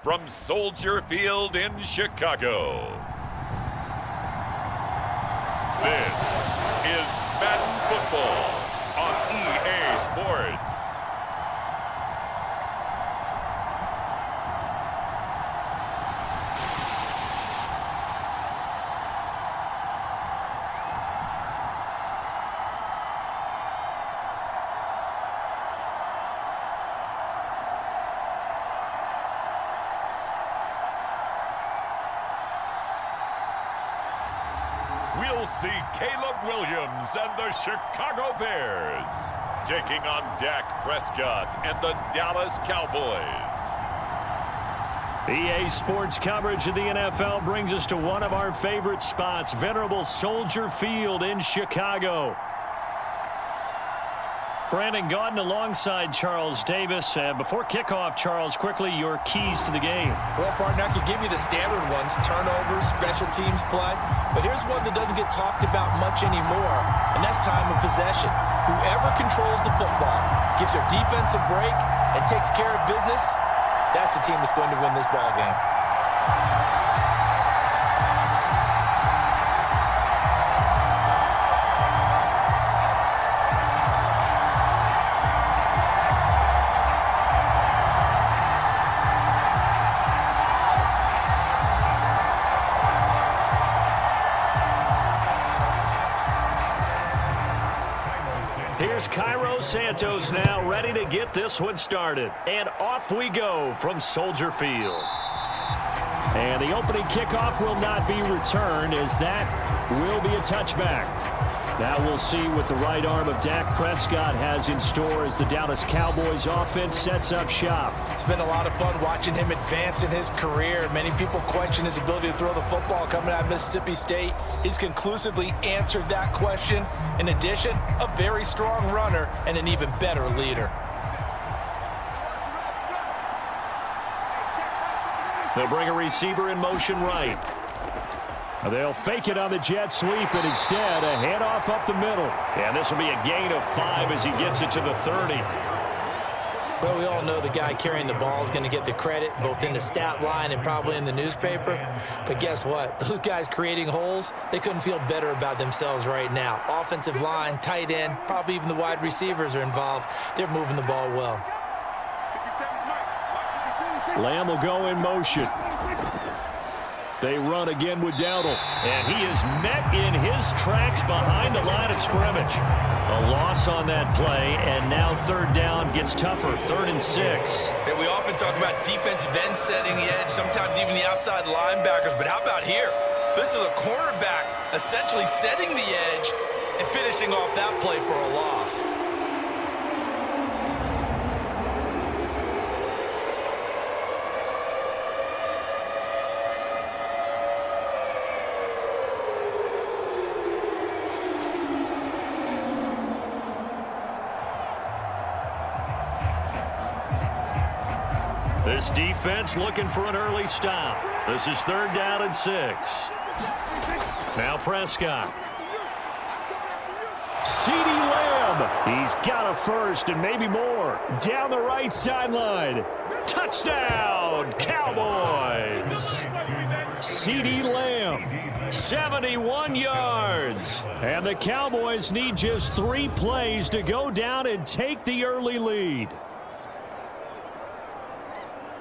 from Soldier Field in Chicago. This is Madden Football on EA Sports. We'll see Caleb Williams and the Chicago Bears taking on Dak Prescott and the Dallas Cowboys. EA Sports coverage of the NFL brings us to one of our favorite spots, venerable Soldier Field in Chicago. Brandon Gaudin alongside Charles Davis. Before kickoff, Charles, quickly your keys to the game. Well, partner, I could give you the standard ones, turnovers, special teams play. But here's one that doesn't get talked about much anymore, and that's time of possession. Whoever controls the football, gives their defense a break, and takes care of business, that's the team that's going to win this ball game. Here's Cairo Santos now ready to get this one started. And off we go from Soldier Field. And the opening kickoff will not be returned, as that will be a touchback. Now we'll see what the right arm of Dak Prescott has in store as the Dallas Cowboys offense sets up shop. It's been a lot of fun watching him advance in his career. Many people question his ability to throw the football coming out of Mississippi State. He's conclusively answered that question. In addition, a very strong runner and an even better leader. They'll bring a receiver in motion right. They'll fake it on the jet sweep, and instead a handoff up the middle. And this will be a gain of 5 as he gets it to the 30. Well, we all know the guy carrying the ball is going to get the credit, both in the stat line and probably in the newspaper. But guess what? Those guys creating holes, they couldn't feel better about themselves right now. Offensive line, tight end, probably even the wide receivers are involved. They're moving the ball well. Lamb will go in motion. They run again with Dowdle. And he is met in his tracks behind the line of scrimmage. A loss on that play, and now third down gets tougher. 3rd and 6. And we often talk about defensive ends setting the edge, sometimes even the outside linebackers. But how about here? This is a cornerback essentially setting the edge and finishing off that play for a loss. This defense looking for an early stop. This is 3rd down and 6. Now Prescott. CeeDee Lamb. He's got a first and maybe more. Down the right sideline. Touchdown, Cowboys. CeeDee Lamb, 71 yards. And the Cowboys need just 3 plays to go down and take the early lead.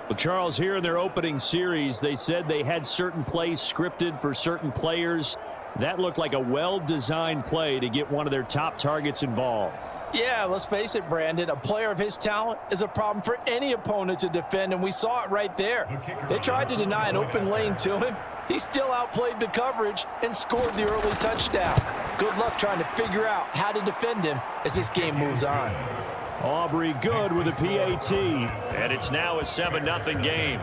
Well, Charles, here in their opening series, they said they had certain plays scripted for certain players. That looked like a well-designed play to get one of their top targets involved. Yeah, let's face it, Brandon. A player of his talent is a problem for any opponent to defend, and we saw it right there. They tried to deny an open lane to him. He still outplayed the coverage and scored the early touchdown. Good luck trying to figure out how to defend him as this game moves on. Aubrey good with a PAT, and it's now a 7-0 game.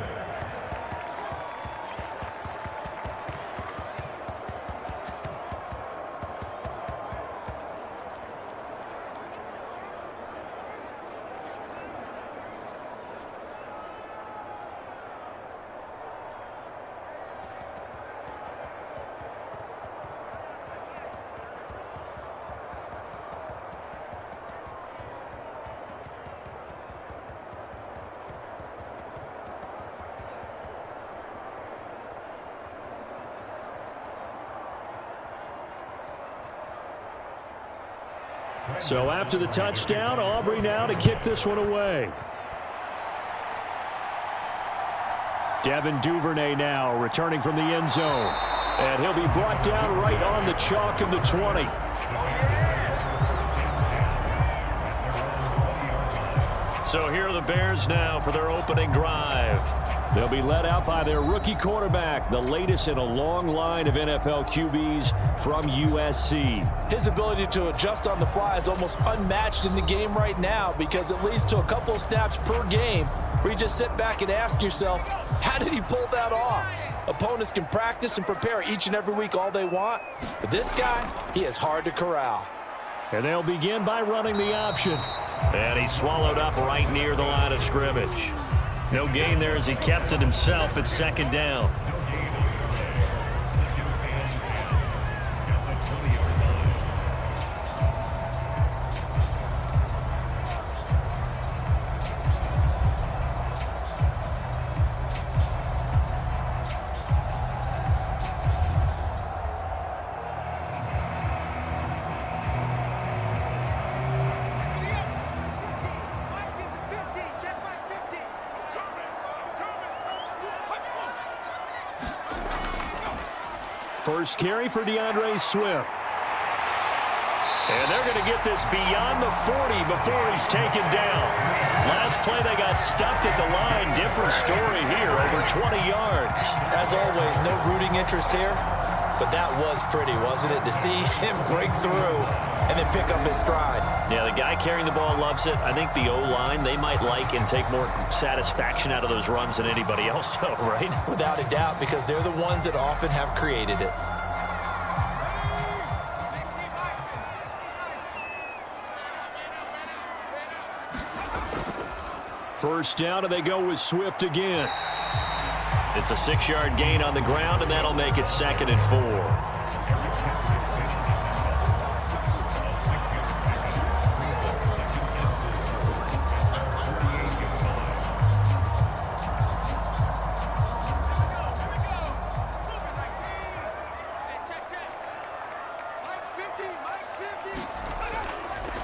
So after the touchdown, Aubrey now to kick this one away. Devin Duvernay now returning from the end zone. And he'll be brought down right on the chalk of the 20. So here are the Bears now for their opening drive. They'll be led out by their rookie quarterback, the latest in a long line of NFL QBs from USC. His ability to adjust on the fly is almost unmatched in the game right now because it leads to a couple of snaps per game where you just sit back and ask yourself, how did he pull that off? Opponents can practice and prepare each and every week all they want, but this guy, he is hard to corral. And they'll begin by running the option. And he's swallowed up right near the line of scrimmage. No gain there as he kept it himself at second down. First carry for DeAndre Swift. And they're going to get this beyond the 40 before he's taken down. Last play they got stuffed at the line. Different story here, over 20 yards. As always, no rooting interest here, but that was pretty, wasn't it? To see him break through and then pick up his stride. Yeah, the guy carrying the ball loves it. I think the O-line, they might like and take more satisfaction out of those runs than anybody else, though, right? Without a doubt, because they're the ones that often have created it. First down, and they go with Swift again. It's a 6-yard gain on the ground, and that'll make it 2nd and 4.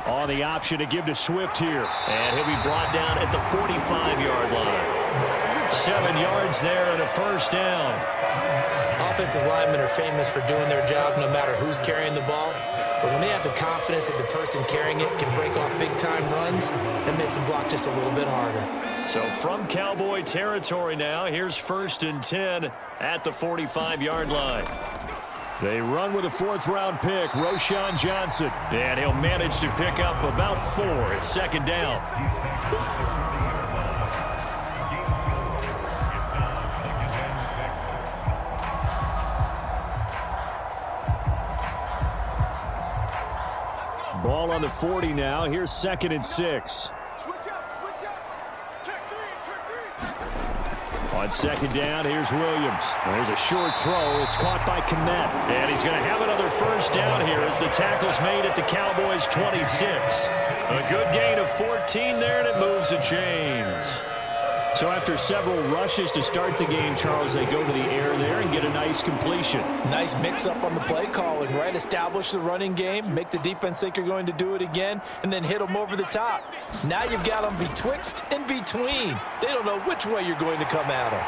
On the option to give to Swift here. And he'll be brought down at the 45-yard line. 7 yards there and a first down. Offensive linemen are famous for doing their job no matter who's carrying the ball. But when they have the confidence that the person carrying it can break off big-time runs, that makes them block just a little bit harder. So from Cowboy territory now, here's 1st and 10 at the 45-yard line. They run with a 4th-round pick, Roschon Johnson. And he'll manage to pick up about 4 at 2nd down. Ball on the 40 now. Here's 2nd and 6. On 2nd down, here's Williams. There's a short throw. It's caught by Kmet. And he's going to have another first down here as the tackle's made at the Cowboys' 26. A good gain of 14 there, and it moves the chains. So after several rushes to start the game, Charles, they go to the air there and get a nice completion. Nice mix-up on the play calling, right? Establish the running game, make the defense think you're going to do it again, and then hit them over the top. Now you've got them betwixt and between. They don't know which way you're going to come at them.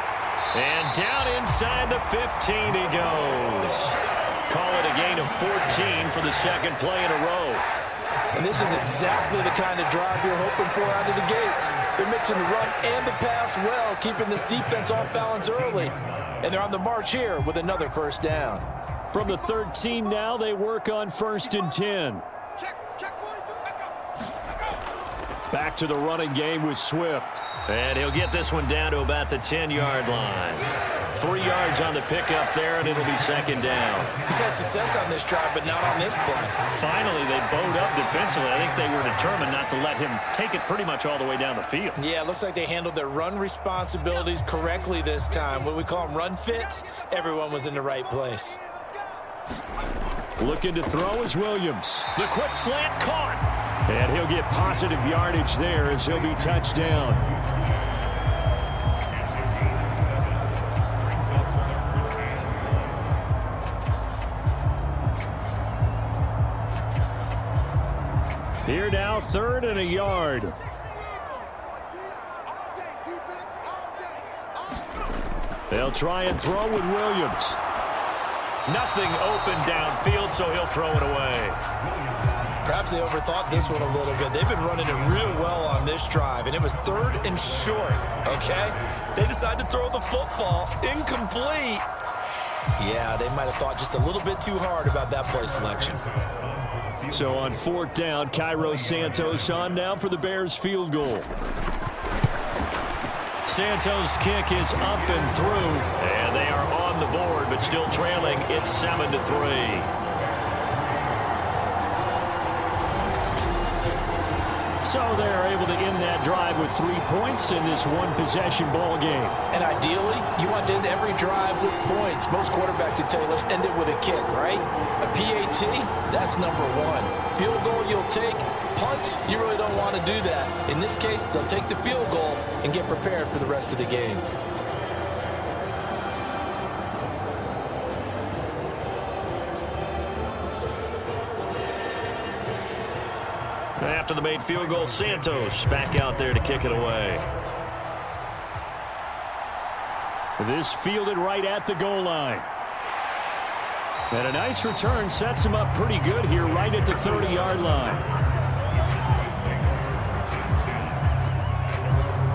And down inside the 15 he goes. Call it a gain of 14 for the 2nd play in a row. And this is exactly the kind of drive you're hoping for out of the gates. They're mixing the run and the pass well, keeping this defense off balance early. And they're on the march here with another first down. From the 13 now, they work on 1st and 10. Back to the running game with Swift. And he'll get this one down to about the 10-yard line. 3 yards on the pickup there, and it'll be 2nd down. He's had success on this drive, but not on this play. Finally, they bowed up defensively. I think they were determined not to let him take it pretty much all the way down the field. Yeah, it looks like they handled their run responsibilities correctly this time. What we call them run fits, everyone was in the right place. Looking to throw is Williams. The quick slant caught. And he'll get positive yardage there as he'll be touched down. here now, 3rd and a yard. They'll try and throw with Williams. Nothing open downfield, so he'll throw it away. Perhaps they overthought this one a little bit. They've been running it real well on this drive, and it was 3rd and short, okay? They decided to throw the football incomplete. Yeah, they might have thought just a little bit too hard about that play selection. So on 4th down, Cairo Santos on now for the Bears field goal. Santos' kick is up and through, and they are on the board, but still trailing. It's 7-3. So they're able to end that drive with 3 points in this one-possession ball game. And ideally, you want to end every drive with points. Most quarterbacks would tell you, let's end it with a kick, right? A PAT, that's number 1. Field goal you'll take. Punts, you really don't want to do that. In this case, they'll take the field goal and get prepared for the rest of the game. After the made field goal, Santos back out there to kick it away. This fielded right at the goal line. And a nice return sets him up pretty good here right at the 30-yard line.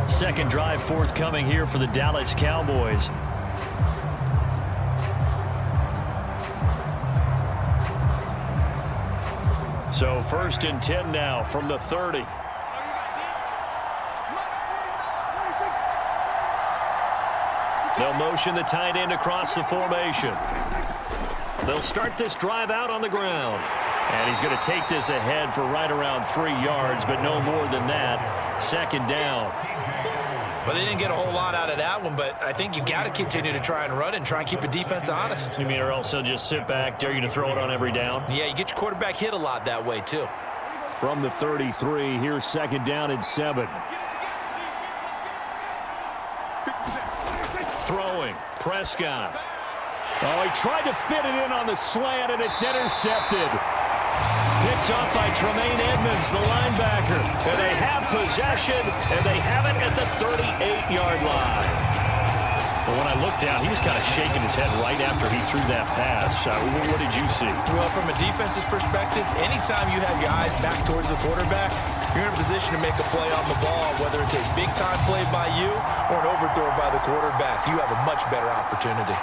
Second drive forthcoming here for the Dallas Cowboys. So 1st and 10 now from the 30. They'll motion the tight end across the formation. They'll start this drive out on the ground. And he's going to take this ahead for right around 3 yards, but no more than that. 2nd down. Well, they didn't get a whole lot out of that one, but I think you've got to continue to try and run and try and keep the defense honest. You mean, or else they'll just sit back, dare you to throw it on every down? Yeah, you get your quarterback hit a lot that way, too. From the 33, here's 2nd down and 7. Throwing, Prescott. Oh, he tried to fit it in on the slant, and it's intercepted. Picked up by Tremaine Edmonds, the linebacker. And they have possession, and they have it at the 38-yard line. But when I looked down, he was kind of shaking his head right after he threw that pass. What did you see? Well, from a defense's perspective, anytime you have your eyes back towards the quarterback, you're in a position to make a play on the ball, whether it's a big-time play by you or an overthrow by the quarterback. You have a much better opportunity.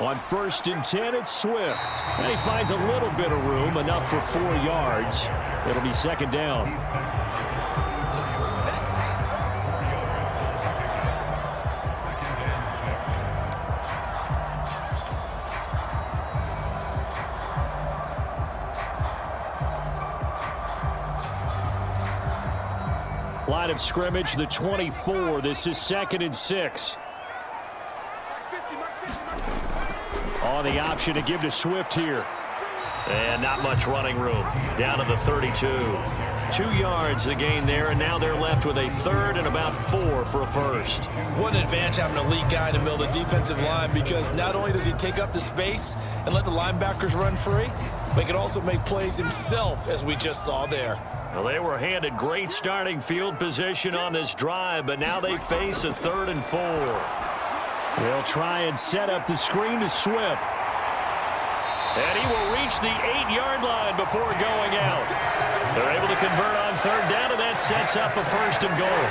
On 1st and 10, it's Swift. And he finds a little bit of room, enough for 4 yards. It'll be 2nd down. Line of scrimmage, the 24. This is 2nd and 6. On the option to give to Swift here. And not much running room. Down to the 32. 2 yards the gain there, and now they're left with a 3rd and about 4 for a first. What an advantage having an elite guy in the middle of the defensive line, because not only does he take up the space and let the linebackers run free, but he can also make plays himself, as we just saw there. Well, they were handed great starting field position on this drive, but now they face a 3rd and 4. They'll try and set up the screen to Swift. And he will reach the 8-yard line before going out. They're able to convert on 3rd down, and that sets up a 1st and goal.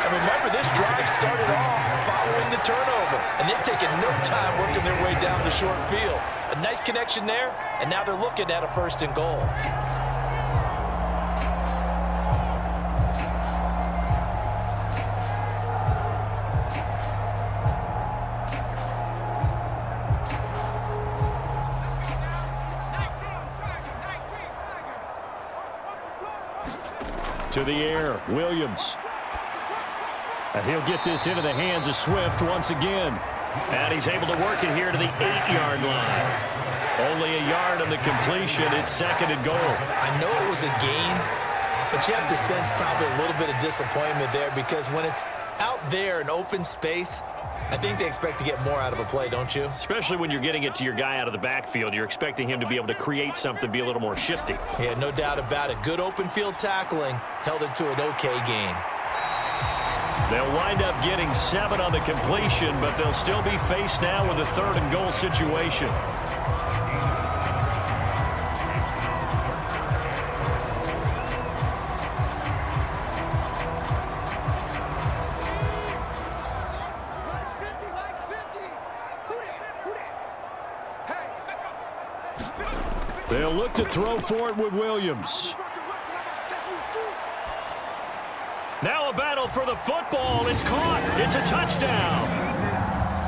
And remember, this drive started off following the turnover, and they've taken no time working their way down the short field. A nice connection there, and now they're looking at a 1st and goal. To the air, Williams. And he'll get this into the hands of Swift once again. And he's able to work it here to the 8-yard line. Only a yard on the completion. It's 2nd and goal. I know it was a gain, but you have to sense probably a little bit of disappointment there, because when it's Out there in open space, I think they expect to get more out of a play, don't you? Especially when you're getting it to your guy out of the backfield. You're expecting him to be able to create something, be a little more shifty. Yeah, no doubt about it. Good open field tackling held it to an okay game. They'll wind up getting 7 on the completion, but they'll still be faced now with a 3rd and goal situation. They'll look to throw for it with Williams. Now a battle for the football. It's caught. It's a touchdown.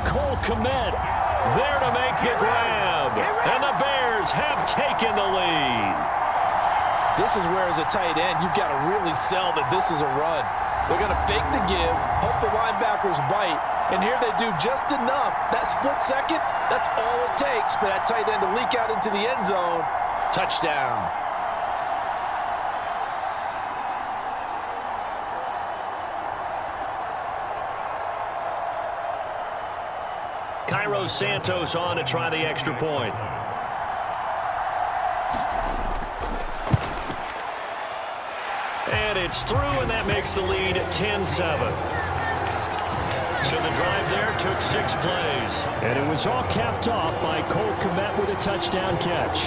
Cole Kmet there to make the grab. And the Bears have taken the lead. This is where, as a tight end, you've got to really sell that this is a run. They're going to fake the give, hope the linebackers bite, and here they do just enough. That split second, that's all it takes for that tight end to leak out into the end zone. Touchdown. Cairo Santos on to try the extra point. And it's through, and that makes the lead 10-7. So the drive there took 6 plays. And it was all capped off by Cole Kmet with a touchdown catch.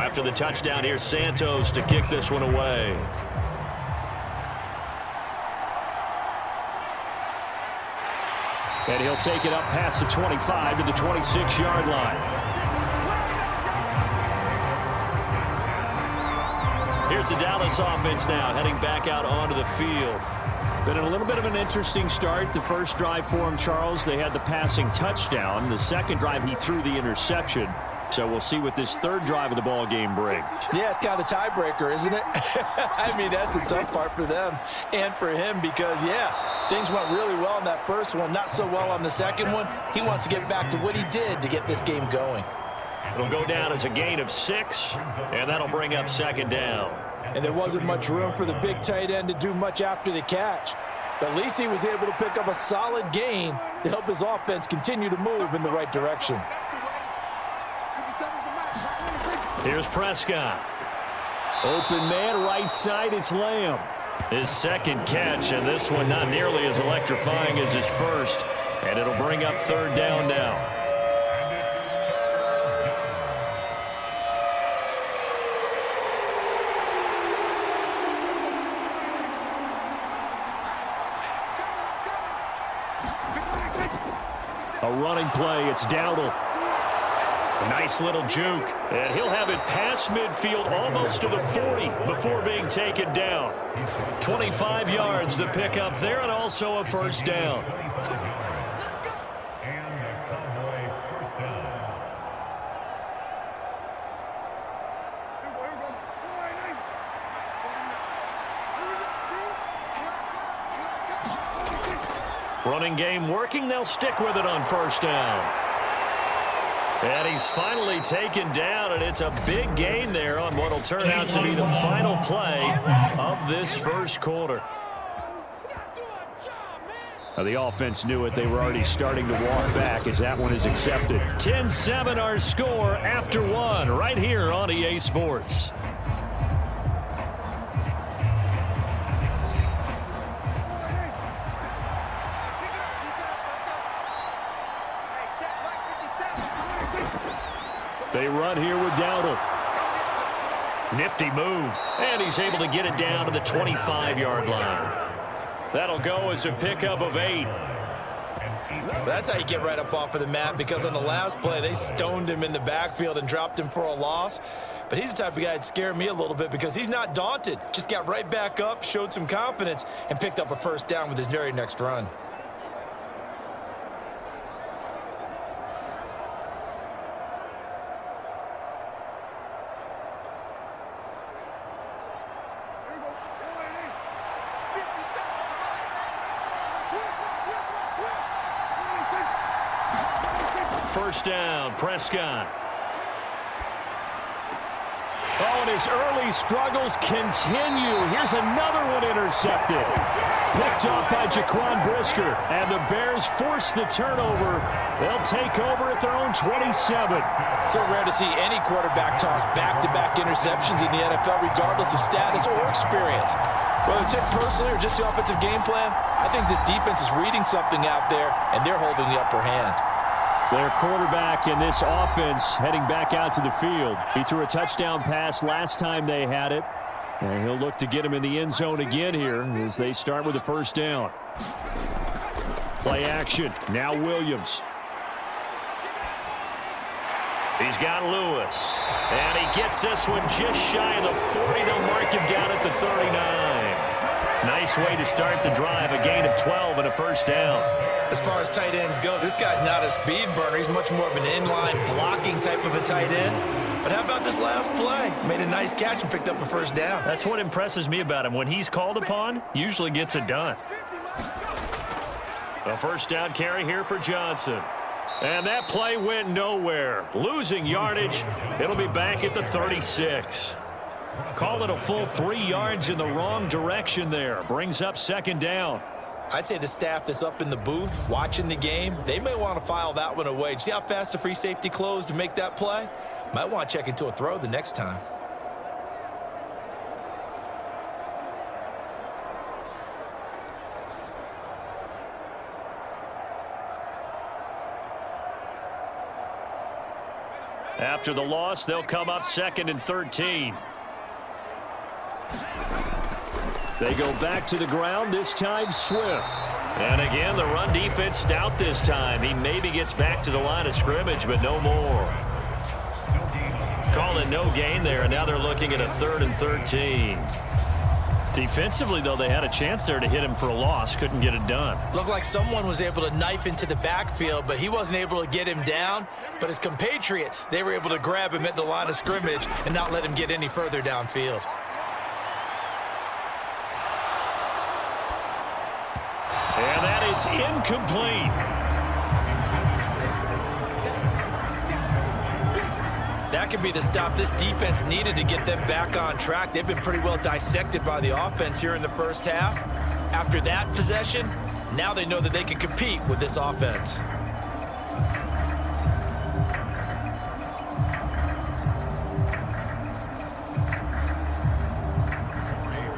After the touchdown, here's Santos to kick this one away. And he'll take it up past the 25 to the 26-yard line. Here's the Dallas offense now heading back out onto the field. Been a little bit of an interesting start. The first drive for him, Charles, they had the passing touchdown. The second drive, he threw the interception. So we'll see what this third drive of the ball game brings. Yeah, it's kind of the tiebreaker, isn't it? I mean, that's the tough part for them and for him because, yeah, things went really well in that first one, not so well on the second one. He wants to get back to what he did to get this game going. It'll go down as a gain of 6, and that'll bring up 2nd down. And there wasn't much room for the big tight end to do much after the catch. But at least he was able to pick up a solid gain to help his offense continue to move in the right direction. Here's Prescott. Open man, right side, it's Lamb. His second catch, and this one not nearly as electrifying as his first. And it'll bring up 3rd down now. A running play, it's Dowdle. Nice little juke, and he'll have it past midfield almost to the 40 before being taken down. 25 yards the pickup there, and also a 1st down. Running game working, they'll stick with it on 1st down. And he's finally taken down, and it's a big gain there on what will turn out to be the final play of this first quarter. Now, the offense knew it. They were already starting to walk back as that one is accepted. 10-7 our score after 1 right here on EA Sports. They run here with Dowdle. Nifty move. And he's able to get it down to the 25-yard line. That'll go as a pickup of 8. That's how you get right up off of the mat, because on the last play, they stoned him in the backfield and dropped him for a loss. But he's the type of guy that scared me a little bit because he's not daunted. Just got right back up, showed some confidence, and picked up a first down with his very next run. First down, Prescott. Oh, and his early struggles continue. Here's another one intercepted. Picked off by Jaquan Brisker. And the Bears force the turnover. They'll take over at their own 27. So rare to see any quarterback toss back-to-back interceptions in the NFL, regardless of status or experience. Whether it's him personally or just the offensive game plan, I think this defense is reading something out there, and they're holding the upper hand. Their quarterback in this offense heading back out to the field. He threw a touchdown pass last time they had it. And he'll look to get him in the end zone again here as they start with the first down. Play action. Now Williams. He's got Lewis. And he gets this one just shy of the 40. They'll mark him down at the 39. Nice way to start the drive. A gain of 12 and a first down. As far as tight ends go, this guy's not a speed burner. He's much more of an inline blocking type of a tight end. But how about this last play? Made a nice catch and picked up a first down. That's what impresses me about him. When he's called upon, usually gets it done. A first down carry here for Johnson. And that play went nowhere. Losing yardage. It'll be back at the 36. Call it a full 3 yards in the wrong direction there. Brings up second down. I'd say the staff that's up in the booth watching the game, they may want to file that one away. See how fast the free safety closed to make that play? Might want to check into a throw the next time. After the loss, they'll come up 2nd and 13. They go back to the ground, this time Swift. And again, the run defense stout this time. He maybe gets back to the line of scrimmage, but no more. Call it no gain there, and now they're looking at a 3rd and 13. Defensively, though, they had a chance there to hit him for a loss. Couldn't get it done. Looked like someone was able to knife into the backfield, but he wasn't able to get him down. But his compatriots, they were able to grab him at the line of scrimmage and not let him get any further downfield. And that is incomplete. That could be the stop this defense needed to get them back on track. They've been pretty well dissected by the offense here in the first half. After that possession, now they know that they can compete with this offense.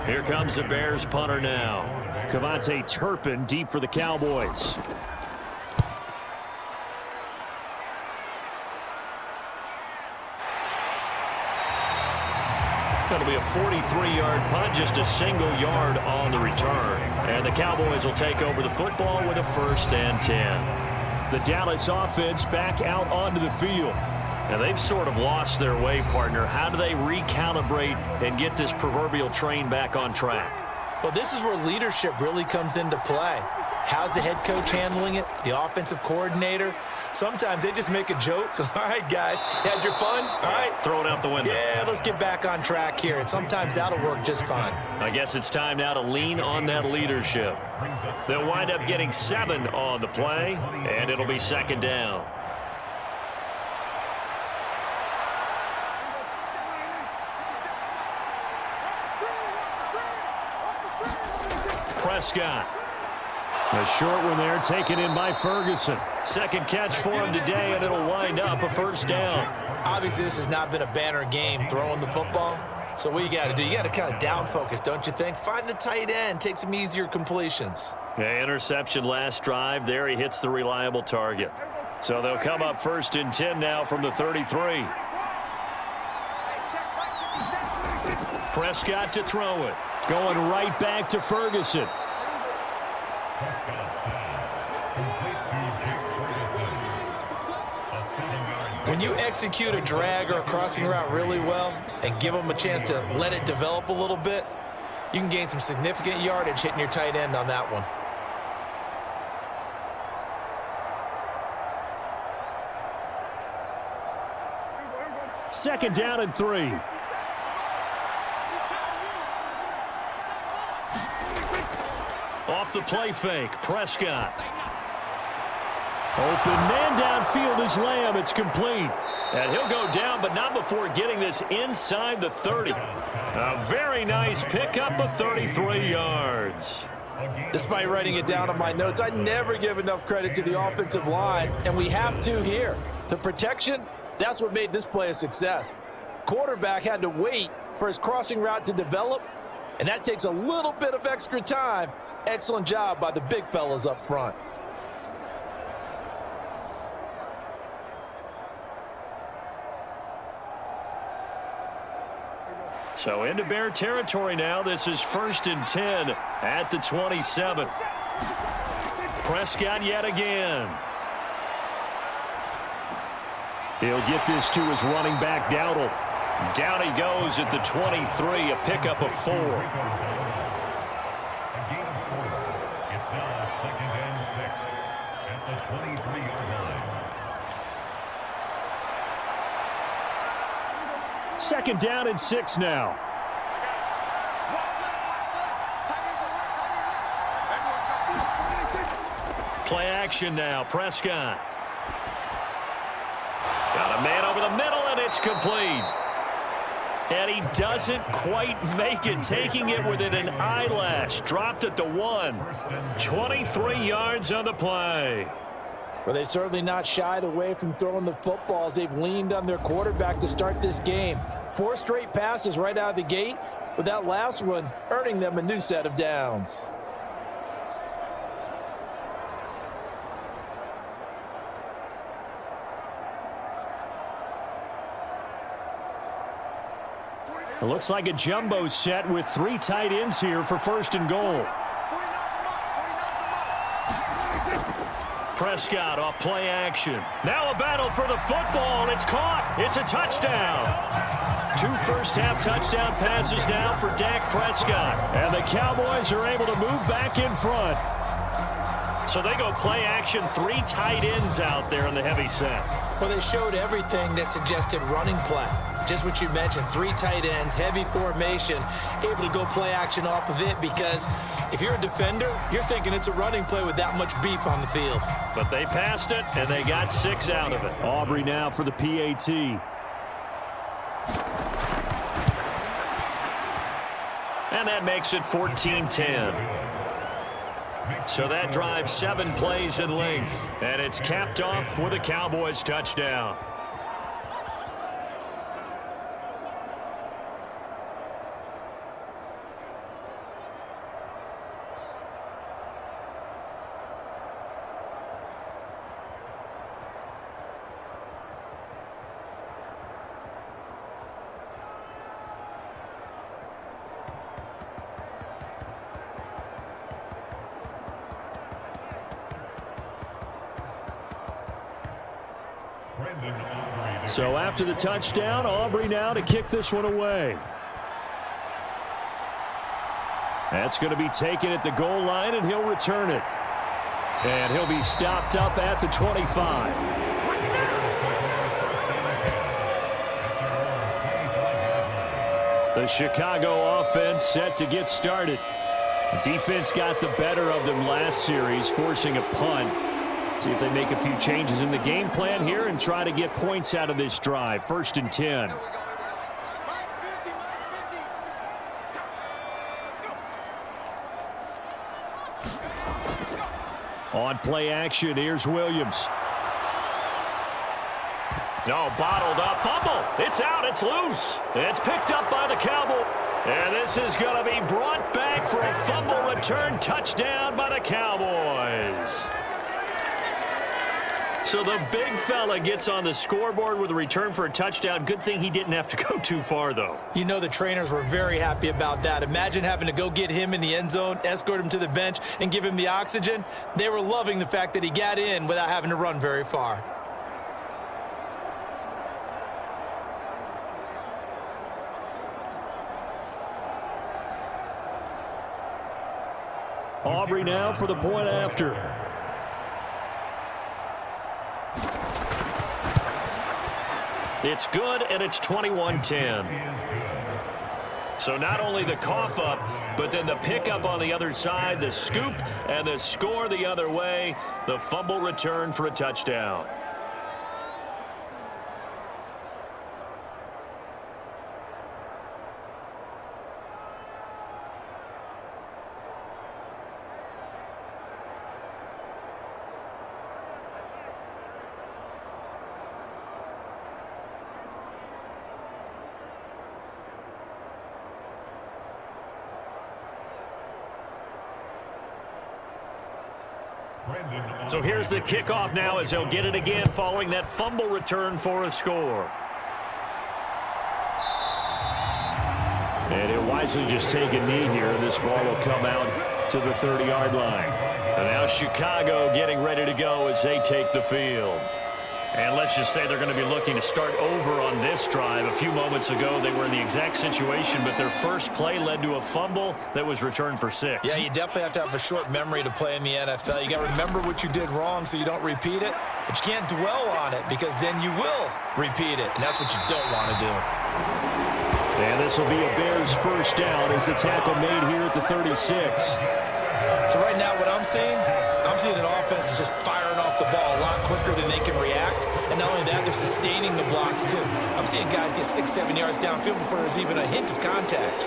Here comes the Bears punter now. Cavante Turpin deep for the Cowboys. That'll be a 43-yard punt, just a single yard on the return. And the Cowboys will take over the football with a 1st and 10. The Dallas offense back out onto the field. And they've sort of lost their way, partner. How do they recalibrate and get this proverbial train back on track? Well, this is where leadership really comes into play. How's the head coach handling it? The offensive coordinator? Sometimes they just make a joke. All right, guys, had your fun? All right. Throw it out the window. Yeah, let's get back on track here. And sometimes that'll work just fine. I guess it's time now to lean on that leadership. They'll wind up getting 7 on the play, and it'll be 2nd down. Prescott. A short one there, taken in by Ferguson. Second catch for him today, and it'll wind up a 1st down. Obviously, this has not been a banner game throwing the football. So what you got to do, you got to kind of down focus, don't you think? Find the tight end, take some easier completions. Yeah, interception last drive. There he hits the reliable target. So they'll come up 1st and 10 now from the 33. Prescott to throw it. Going right back to Ferguson. When you execute a drag or a crossing route really well and give them a chance to let it develop a little bit, you can gain some significant yardage hitting your tight end on that one. Second down and 3. Off the play fake, Prescott. Open man downfield is Lamb. It's complete. And he'll go down, but not before getting this inside the 30. A very nice pickup of 33 yards. Despite writing it down on my notes, I never give enough credit to the offensive line, and we have to here. The protection, that's what made this play a success. Quarterback had to wait for his crossing route to develop, and that takes a little bit of extra time. Excellent job by the big fellas up front. So into Bear territory now. This is 1st and 10 at the 27. Prescott yet again. He'll get this to his running back, Dowdle. Down he goes at the 23, a pickup of 4. Second down and 6 now. Play action now. Prescott. Got a man over the middle, and it's complete. And he doesn't quite make it, taking it within an eyelash. Dropped at the 1. 23 yards on the play. Well, they've certainly not shied away from throwing the footballs. They've leaned on their quarterback to start this game. 4 straight passes right out of the gate, with that last one earning them a new set of downs. It looks like a jumbo set with 3 tight ends here for 1st and goal. Prescott off play action. Now a battle for the football. It's caught. It's a touchdown. 2 first-half touchdown passes now for Dak Prescott. And the Cowboys are able to move back in front. So they go play action, 3 tight ends out there in the heavy set. Well, they showed everything that suggested running play. Just what you mentioned, 3 tight ends, heavy formation, able to go play action off of it, because if you're a defender, you're thinking it's a running play with that much beef on the field. But they passed it, and they got 6 out of it. Aubrey now for the PAT. And that makes it 14-10. So that drives 7 plays in length. And it's capped off with a Cowboys touchdown. So after the touchdown, Aubrey now to kick this one away. That's going to be taken at the goal line, and he'll return it. And he'll be stopped up at the 25. The Chicago offense set to get started. The defense got the better of them last series, forcing a punt. See if they make a few changes in the game plan here and try to get points out of this drive. 1st and 10. On play action, here's Williams. No, bottled up, fumble. It's out, it's loose. It's picked up by the Cowboys. And this is going to be brought back for a fumble return touchdown by the Cowboys. So the big fella gets on the scoreboard with a return for a touchdown. Good thing he didn't have to go too far, though. You know the trainers were very happy about that. Imagine having to go get him in the end zone, escort him to the bench, and give him the oxygen. They were loving the fact that he got in without having to run very far. Aubrey now for the point after. It's good, and it's 21-10. So not only the cough up, but then the pickup on the other side, the scoop, and the score the other way. The fumble return for a touchdown. So here's the kickoff now as he'll get it again following that fumble return for a score. And he'll wisely just take a knee here. This ball will come out to the 30-yard line. And now Chicago getting ready to go as they take the field. And let's just say they're going to be looking to start over on this drive. A few moments ago, they were in the exact situation, but their first play led to a fumble that was returned for 6. Yeah, you definitely have to have a short memory to play in the NFL. You got to remember what you did wrong so you don't repeat it, but you can't dwell on it because then you will repeat it, and that's what you don't want to do. And this will be a Bears first down as the tackle made here at the 36. So right now what I'm seeing an offense that's just firing off the ball a lot quicker than they can react. And not only that, they're sustaining the blocks too. I'm seeing guys get 6-7 yards downfield before there's even a hint of contact.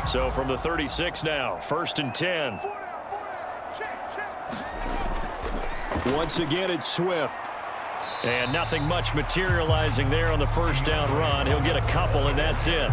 So from the 36 now, 1st and 10. Once again, it's Swift. And nothing much materializing there on the first down run. He'll get a couple, and that's it.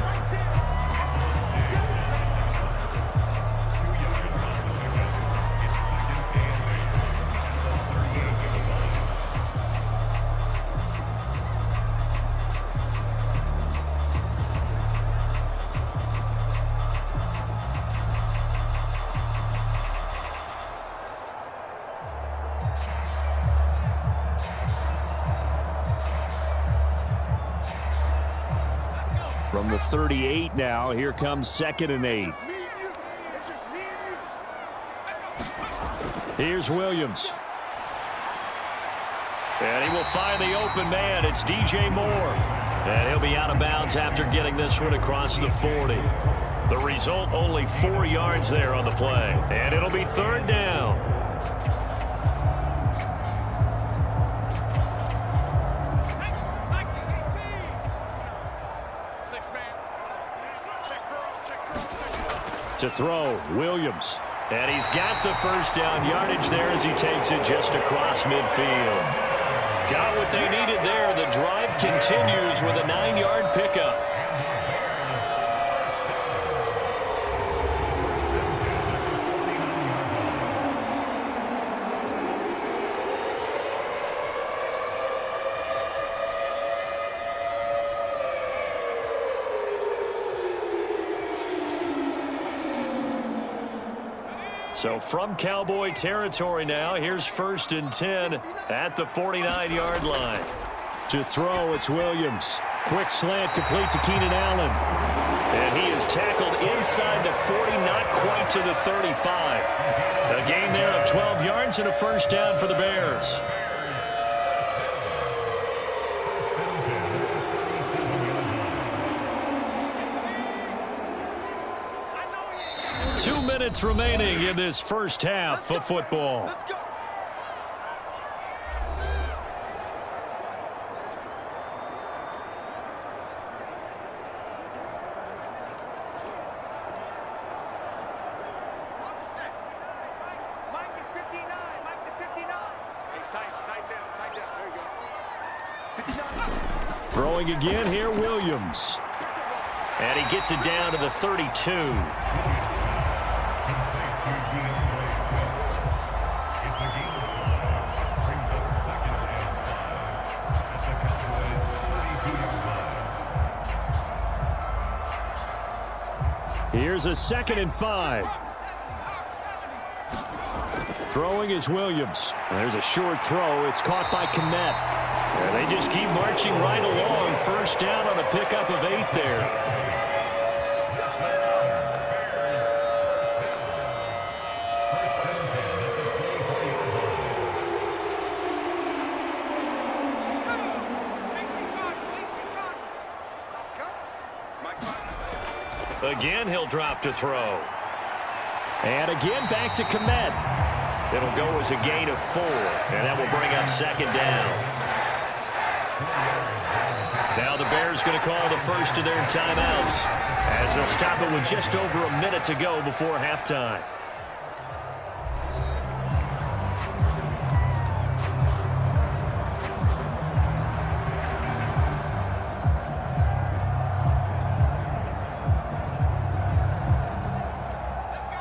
From the 38 now, here comes 2nd and 8. Here's Williams. And he will find the open man. It's DJ Moore. And he'll be out of bounds after getting this one across the 40. The result, only 4 yards there on the play. And it'll be 3rd down. To throw, Williams. And he's got the first down yardage there as he takes it just across midfield. Got what they needed there. The drive continues with a 9-yard pickup. So from Cowboy territory now, here's 1st and 10 at the 49-yard line. To throw, it's Williams. Quick slant complete to Keenan Allen. And he is tackled inside the 40, not quite to the 35. A gain there of 12 yards and a first down for the Bears. Two minutes remaining in this first half of football. Throwing again here, Williams. And he gets it down to the 32. Here's a 2nd and 5. Throwing is Williams. There's a short throw. It's caught by Kmet. And they just keep marching right along. First down on a pickup of 8 there. Again, he'll drop to throw. And again, back to Kmet. It'll go as a gain of 4, and that will bring up second down. Now the Bears going to call the first of their timeouts as they'll stop it with just over a minute to go before halftime.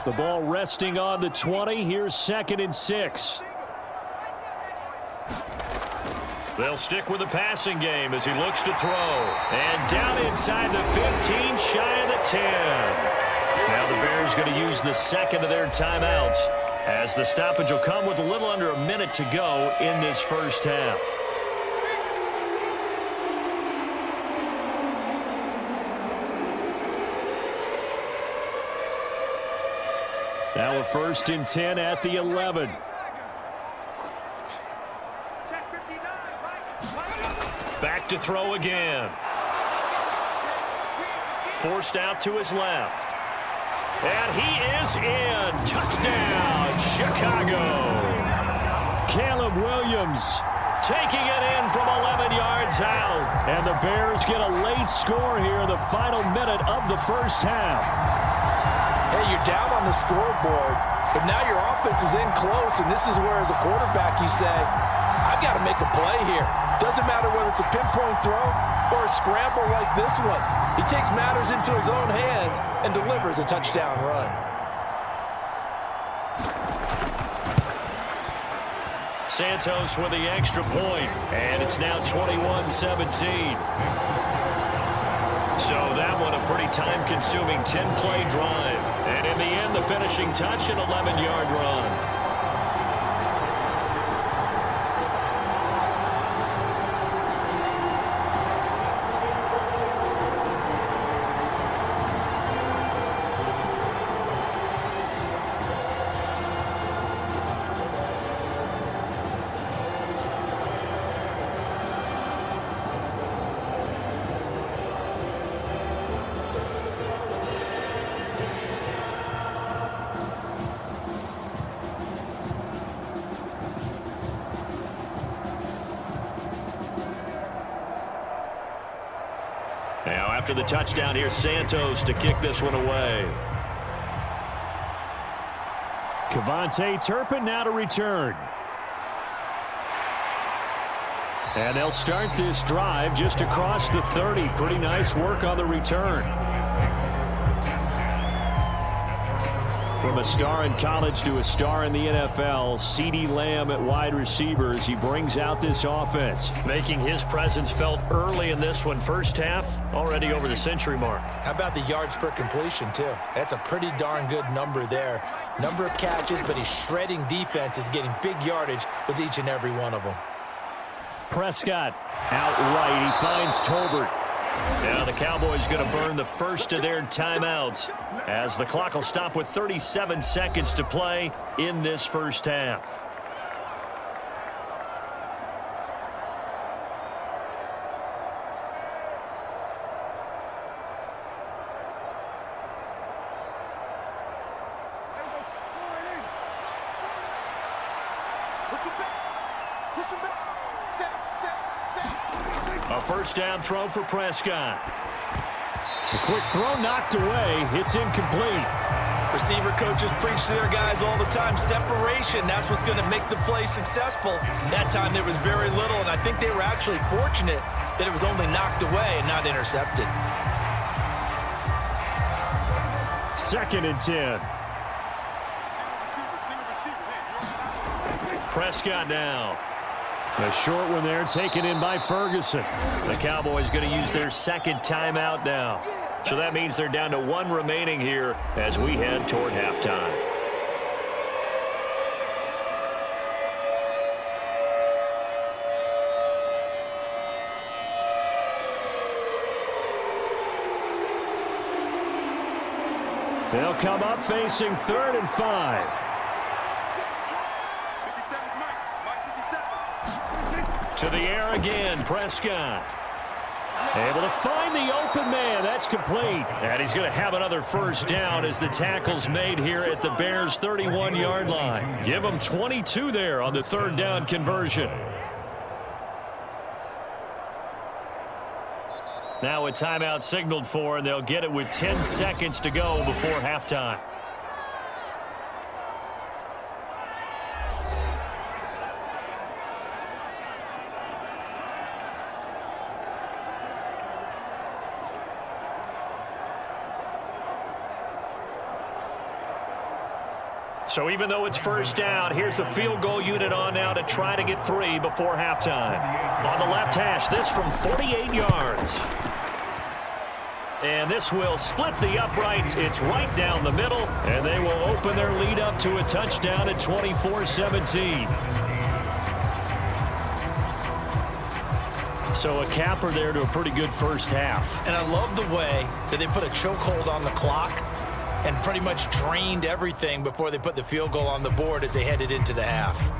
The ball resting on the 20. Here's 2nd and 6. They'll stick with the passing game as he looks to throw. And down inside the 15, shy of the 10. Now the Bears going to use the second of their timeouts as the stoppage will come with a little under a minute to go in this first half. Now a 1st and 10 at the 11. Back to throw again. Forced out to his left. And he is in. Touchdown, Chicago. Caleb Williams taking it in from 11 yards out. And the Bears get a late score here in the final minute of the first half. Hey, you're down on the scoreboard, but now your offense is in close, and this is where, as a quarterback, you say, I've got to make a play here. Doesn't matter whether it's a pinpoint throw or a scramble like this one. He takes matters into his own hands and delivers a touchdown run. Santos with the extra point, and it's now 21-17. So that one a pretty time-consuming 10-play drive. And in the end, the finishing touch, an 11-yard run. Now, after the touchdown, here's Santos to kick this one away. Kevontae Turpin now to return. And they'll start this drive just across the 30. Pretty nice work on the return. From a star in college to a star in the NFL, CeeDee Lamb at wide receiver as he brings out this offense, making his presence felt early in this one. First half, already over the century mark. How about the yards per completion, too? That's a pretty darn good number there. Number of catches, but he's shredding defenses, getting big yardage with each and every one of them. Prescott out right. He finds Tolbert. Now the Cowboys going to burn the first of their timeouts as the clock will stop with 37 seconds to play in this first half. A first down throw for Prescott. The quick throw knocked away. It's incomplete. Receiver coaches preach to their guys all the time. Separation, that's what's going to make the play successful. That time there was very little, and I think they were actually fortunate that it was only knocked away and not intercepted. 2nd and 10. Prescott now. The short one there taken in by Ferguson. The Cowboys going to use their second timeout now. So that means they're down to 1 remaining here as we head toward halftime. They'll come up facing 3rd and 5. To the air again, Prescott. Able to find the open man. That's complete. And he's going to have another first down as the tackle's made here at the Bears' 31-yard line. Give them 22 there on the 3rd down conversion. Now a timeout signaled for, and they'll get it with 10 seconds to go before halftime. So even though it's first down, here's the field goal unit on now to try to get 3 before halftime. On the left hash, this from 48 yards. And this will split the uprights. It's right down the middle, and they will open their lead up to a touchdown at 24-17. So a capper there to a pretty good first half. And I love the way that they put a chokehold on the clock and pretty much drained everything before they put the field goal on the board as they headed into the half.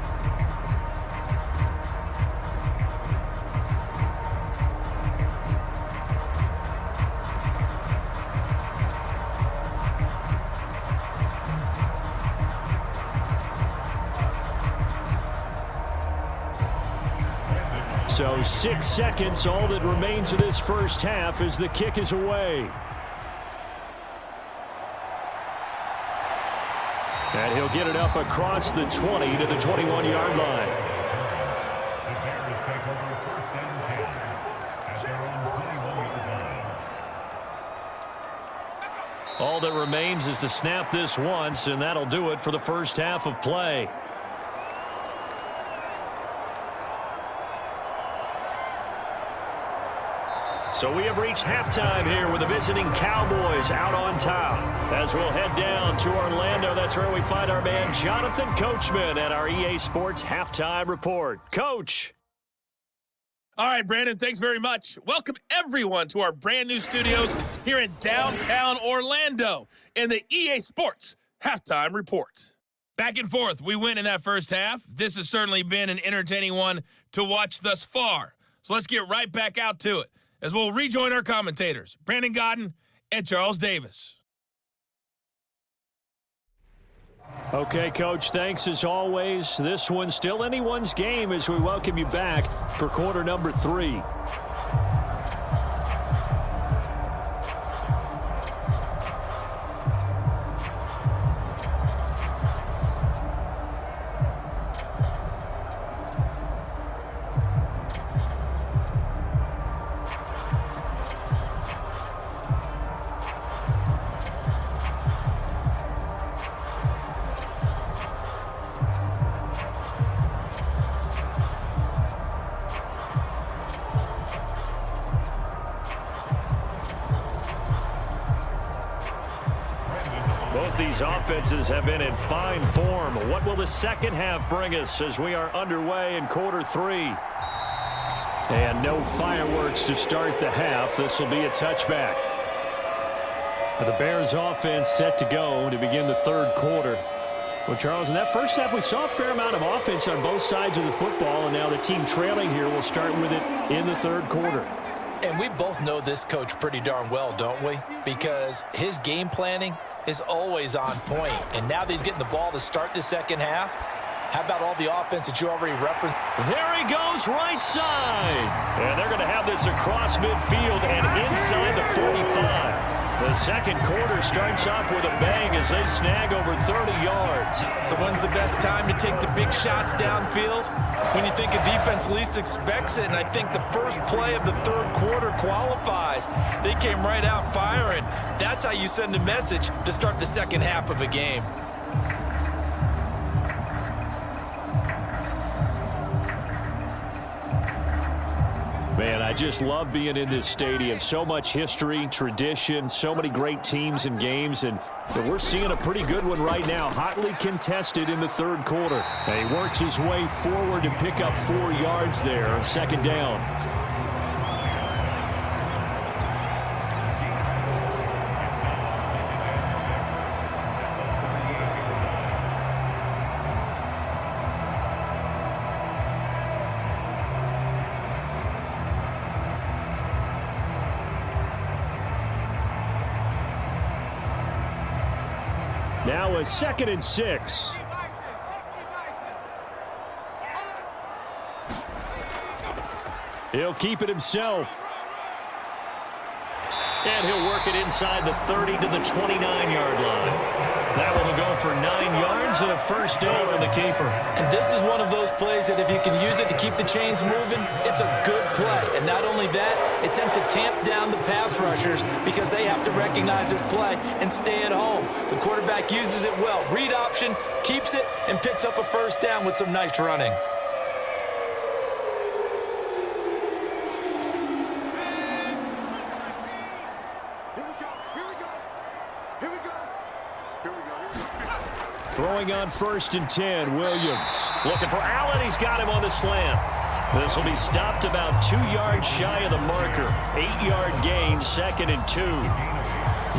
So 6 seconds, all that remains of this first half as the kick is away. And he'll get it up across the 20 to the 21-yard line. All that remains is to snap this once, and that'll do it for the first half of play. So we have reached halftime here with the visiting Cowboys out on top. As we'll head down to Orlando, that's where we find our man Jonathan Coachman at our EA Sports Halftime Report. Coach. All right, Brandon, thanks very much. Welcome, everyone, to our brand-new studios here in downtown Orlando in the EA Sports Halftime Report. Back and forth, we win in that first half. This has certainly been an entertaining one to watch thus far. So let's get right back out to it, as we'll rejoin our commentators, Brandon Godden and Charles Davis. Okay, Coach, thanks as always. This one's still anyone's game as we welcome you back for quarter number 3. Both these offenses have been in fine form. What will the second half bring us as we are underway in quarter 3? And no fireworks to start the half. This will be a touchback. The Bears offense set to go to begin the third quarter. Well, Charles, in that first half, we saw a fair amount of offense on both sides of the football, and now the team trailing here will start with it in the third quarter. And we both know this coach pretty darn well, don't we? Because his game planning is always on point. And now that he's getting the ball to start the second half, how about all the offense that you already referenced? There he goes, right side. And they're going to have this across midfield and inside the 45. The second quarter starts off with a bang as they snag over 30 yards. So when's the best time to take the big shots downfield? When you think a defense least expects it, and I think the first play of the third quarter qualifies. They came right out firing. That's how you send a message to start the second half of a game. Man, I just love being in this stadium. So much history, tradition, so many great teams and games, and we're seeing a pretty good one right now, hotly contested in the third quarter. And he works his way forward to pick up 4 yards there on second down. Now a 2nd and 6. He'll keep it himself. And he'll work it inside the 30 to the 29-yard line. That one will go for 9 yards and a first down on the keeper. And this is one of those plays that if you can use it to keep the chains moving, it's a good play. And not only that, it tends to tamp down the pass rushers because they have to recognize this play and stay at home. The quarterback uses it well. Read option, keeps it, and picks up a first down with some nice running. Throwing on 1st and 10, Williams. Looking for Allen. He's got him on the slant. This will be stopped about 2 yards shy of the marker. 8-yard gain, 2nd and 2.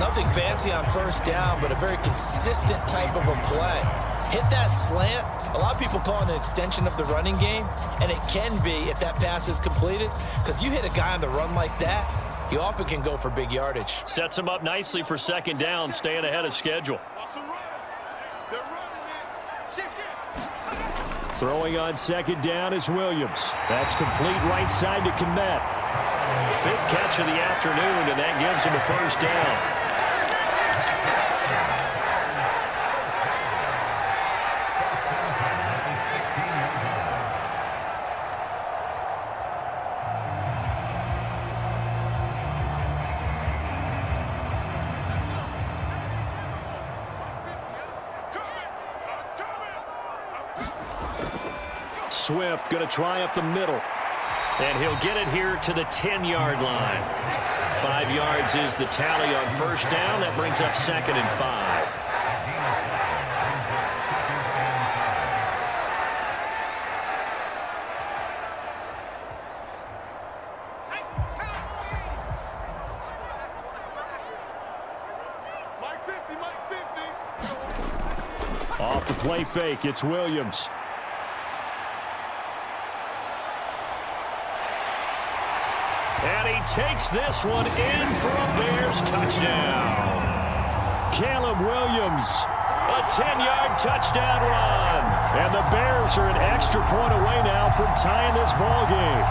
Nothing fancy on first down, but a very consistent type of a play. Hit that slant. A lot of people call it an extension of the running game, and it can be if that pass is completed, because you hit a guy on the run like that, you often can go for big yardage. Sets him up nicely for 2nd down, staying ahead of schedule. Throwing on 2nd down is Williams. That's complete right side to Kmet. 5th catch of the afternoon, and that gives him a first down. Swift going to try up the middle. And he'll get it here to the 10-yard line. 5 yards is the tally on first down. That brings up 2nd and 5. Off the play fake, it's Williams. And he takes this one in for a Bears touchdown. Caleb Williams, a 10-yard touchdown run. And the Bears are an extra point away now from tying this ball game.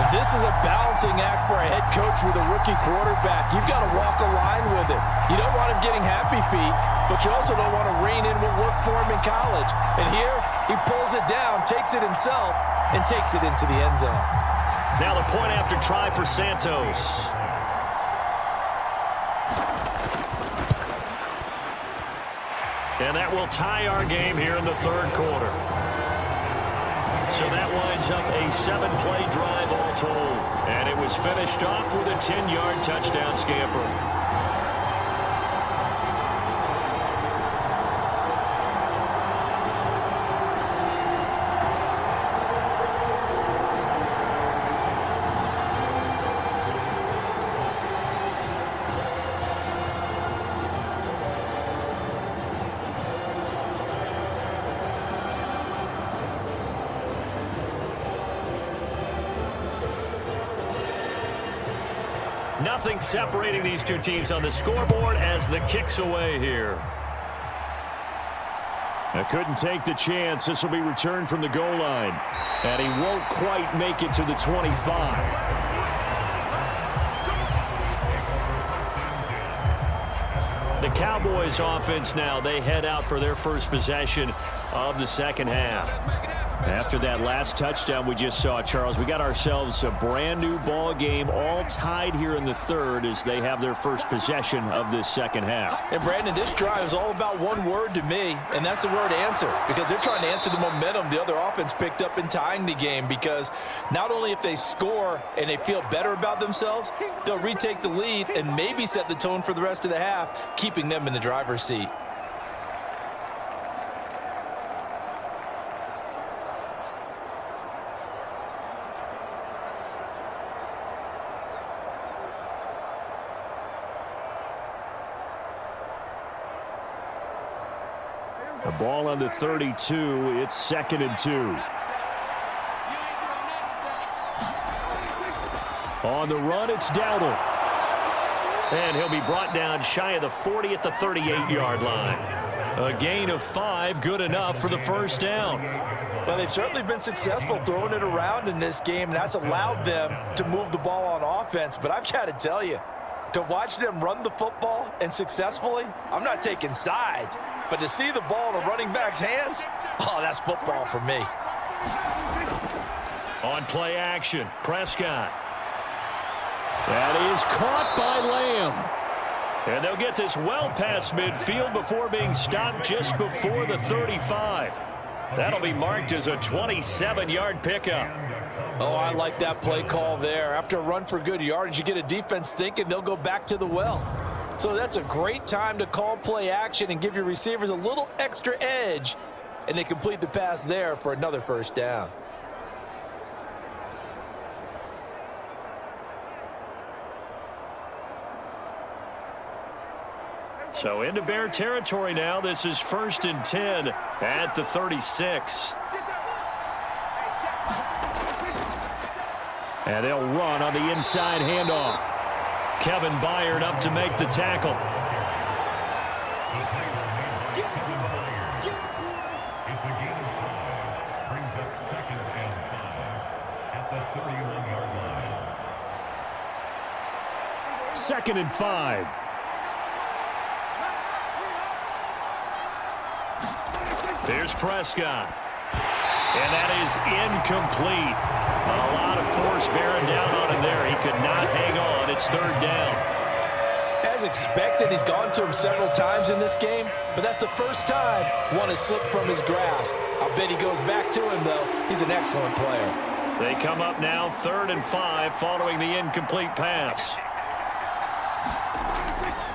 And this is a balancing act for a head coach with a rookie quarterback. You've got to walk a line with it. You don't want him getting happy feet, but you also don't want to rein in what worked for him in college. And here, he pulls it down, takes it himself, and takes it into the end zone. Now the point after try for Santos. And that will tie our game here in the 3rd quarter. So that winds up a 7-play drive all told. And it was finished off with a 10-yard touchdown scamper. Nothing separating these two teams on the scoreboard as the kick's away here. I couldn't take the chance. This will be returned from the goal line. And he won't quite make it to the 25. The Cowboys offense now, they head out for their first possession of the 2nd half. After that last touchdown we just saw, Charles, we got ourselves a brand new ball game, all tied here in the 3rd as they have their first possession of this 2nd half. And Brandon, this drive is all about one word to me, and that's the word answer, because they're trying to answer the momentum the other offense picked up in tying the game, because not only if they score and they feel better about themselves, they'll retake the lead and maybe set the tone for the rest of the half, keeping them in the driver's seat. The ball on the 32. It's 2nd and 2. On the run, it's Dowdle. And he'll be brought down shy of the 40 at the 38-yard line. A gain of 5, good enough for the first down. Well, they've certainly been successful throwing it around in this game, and that's allowed them to move the ball on offense. But I've got to tell you, to watch them run the football and successfully, I'm not taking sides, but to see the ball in a running back's hands, oh, that's football for me. On play action, Prescott. That is caught by Lamb. And they'll get this well past midfield before being stopped just before the 35. That'll be marked as a 27-yard pickup. Oh, I like that play call there. After a run for good yardage, you get a defense thinking they'll go back to the well. So that's a great time to call play action and give your receivers a little extra edge. And they complete the pass there for another first down. So into Bear territory now. This is 1st and 10 at the 36. And they'll run on the inside handoff. Kevin Byard up to make the tackle. Second and 5. Here's Prescott. And that is incomplete. A lot of force bearing down on him there. He could not hang on. It's 3rd down. As expected, he's gone to him several times in this game, but that's the first time one has slipped from his grasp. I'll bet he goes back to him, though. He's an excellent player. They come up now 3rd and 5 following the incomplete pass.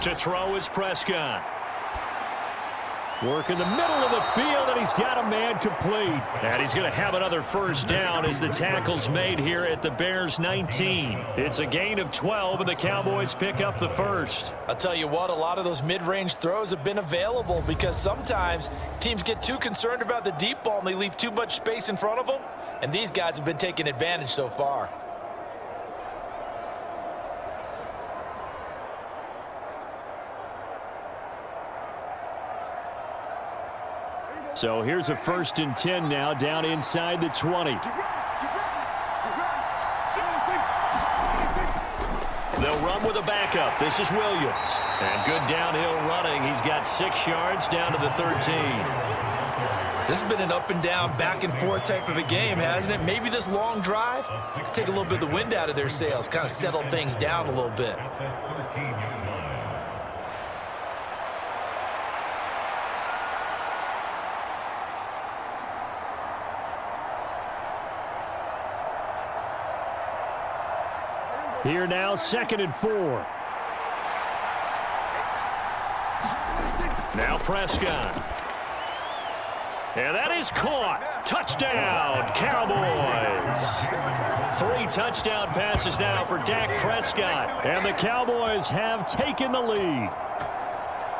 To throw is Prescott. Work in the middle of the field, and he's got a man complete. And he's going to have another first down as the tackle's made here at the Bears' 19. It's a gain of 12, and the Cowboys pick up the first. I'll tell you what, a lot of those mid-range throws have been available because sometimes teams get too concerned about the deep ball and they leave too much space in front of them, and these guys have been taking advantage so far. So here's a 1st and 10 now down inside the 20. They'll run with a backup. This is Williams. And good downhill running. He's got 6 yards down to the 13. This has been an up and down, back and forth type of a game, hasn't it? Maybe this long drive take a little bit of the wind out of their sails, kind of settle things down a little bit. Here now, 2nd and 4. Now Prescott. And that is caught. Touchdown, Cowboys. 3 touchdown passes now for Dak Prescott. And the Cowboys have taken the lead.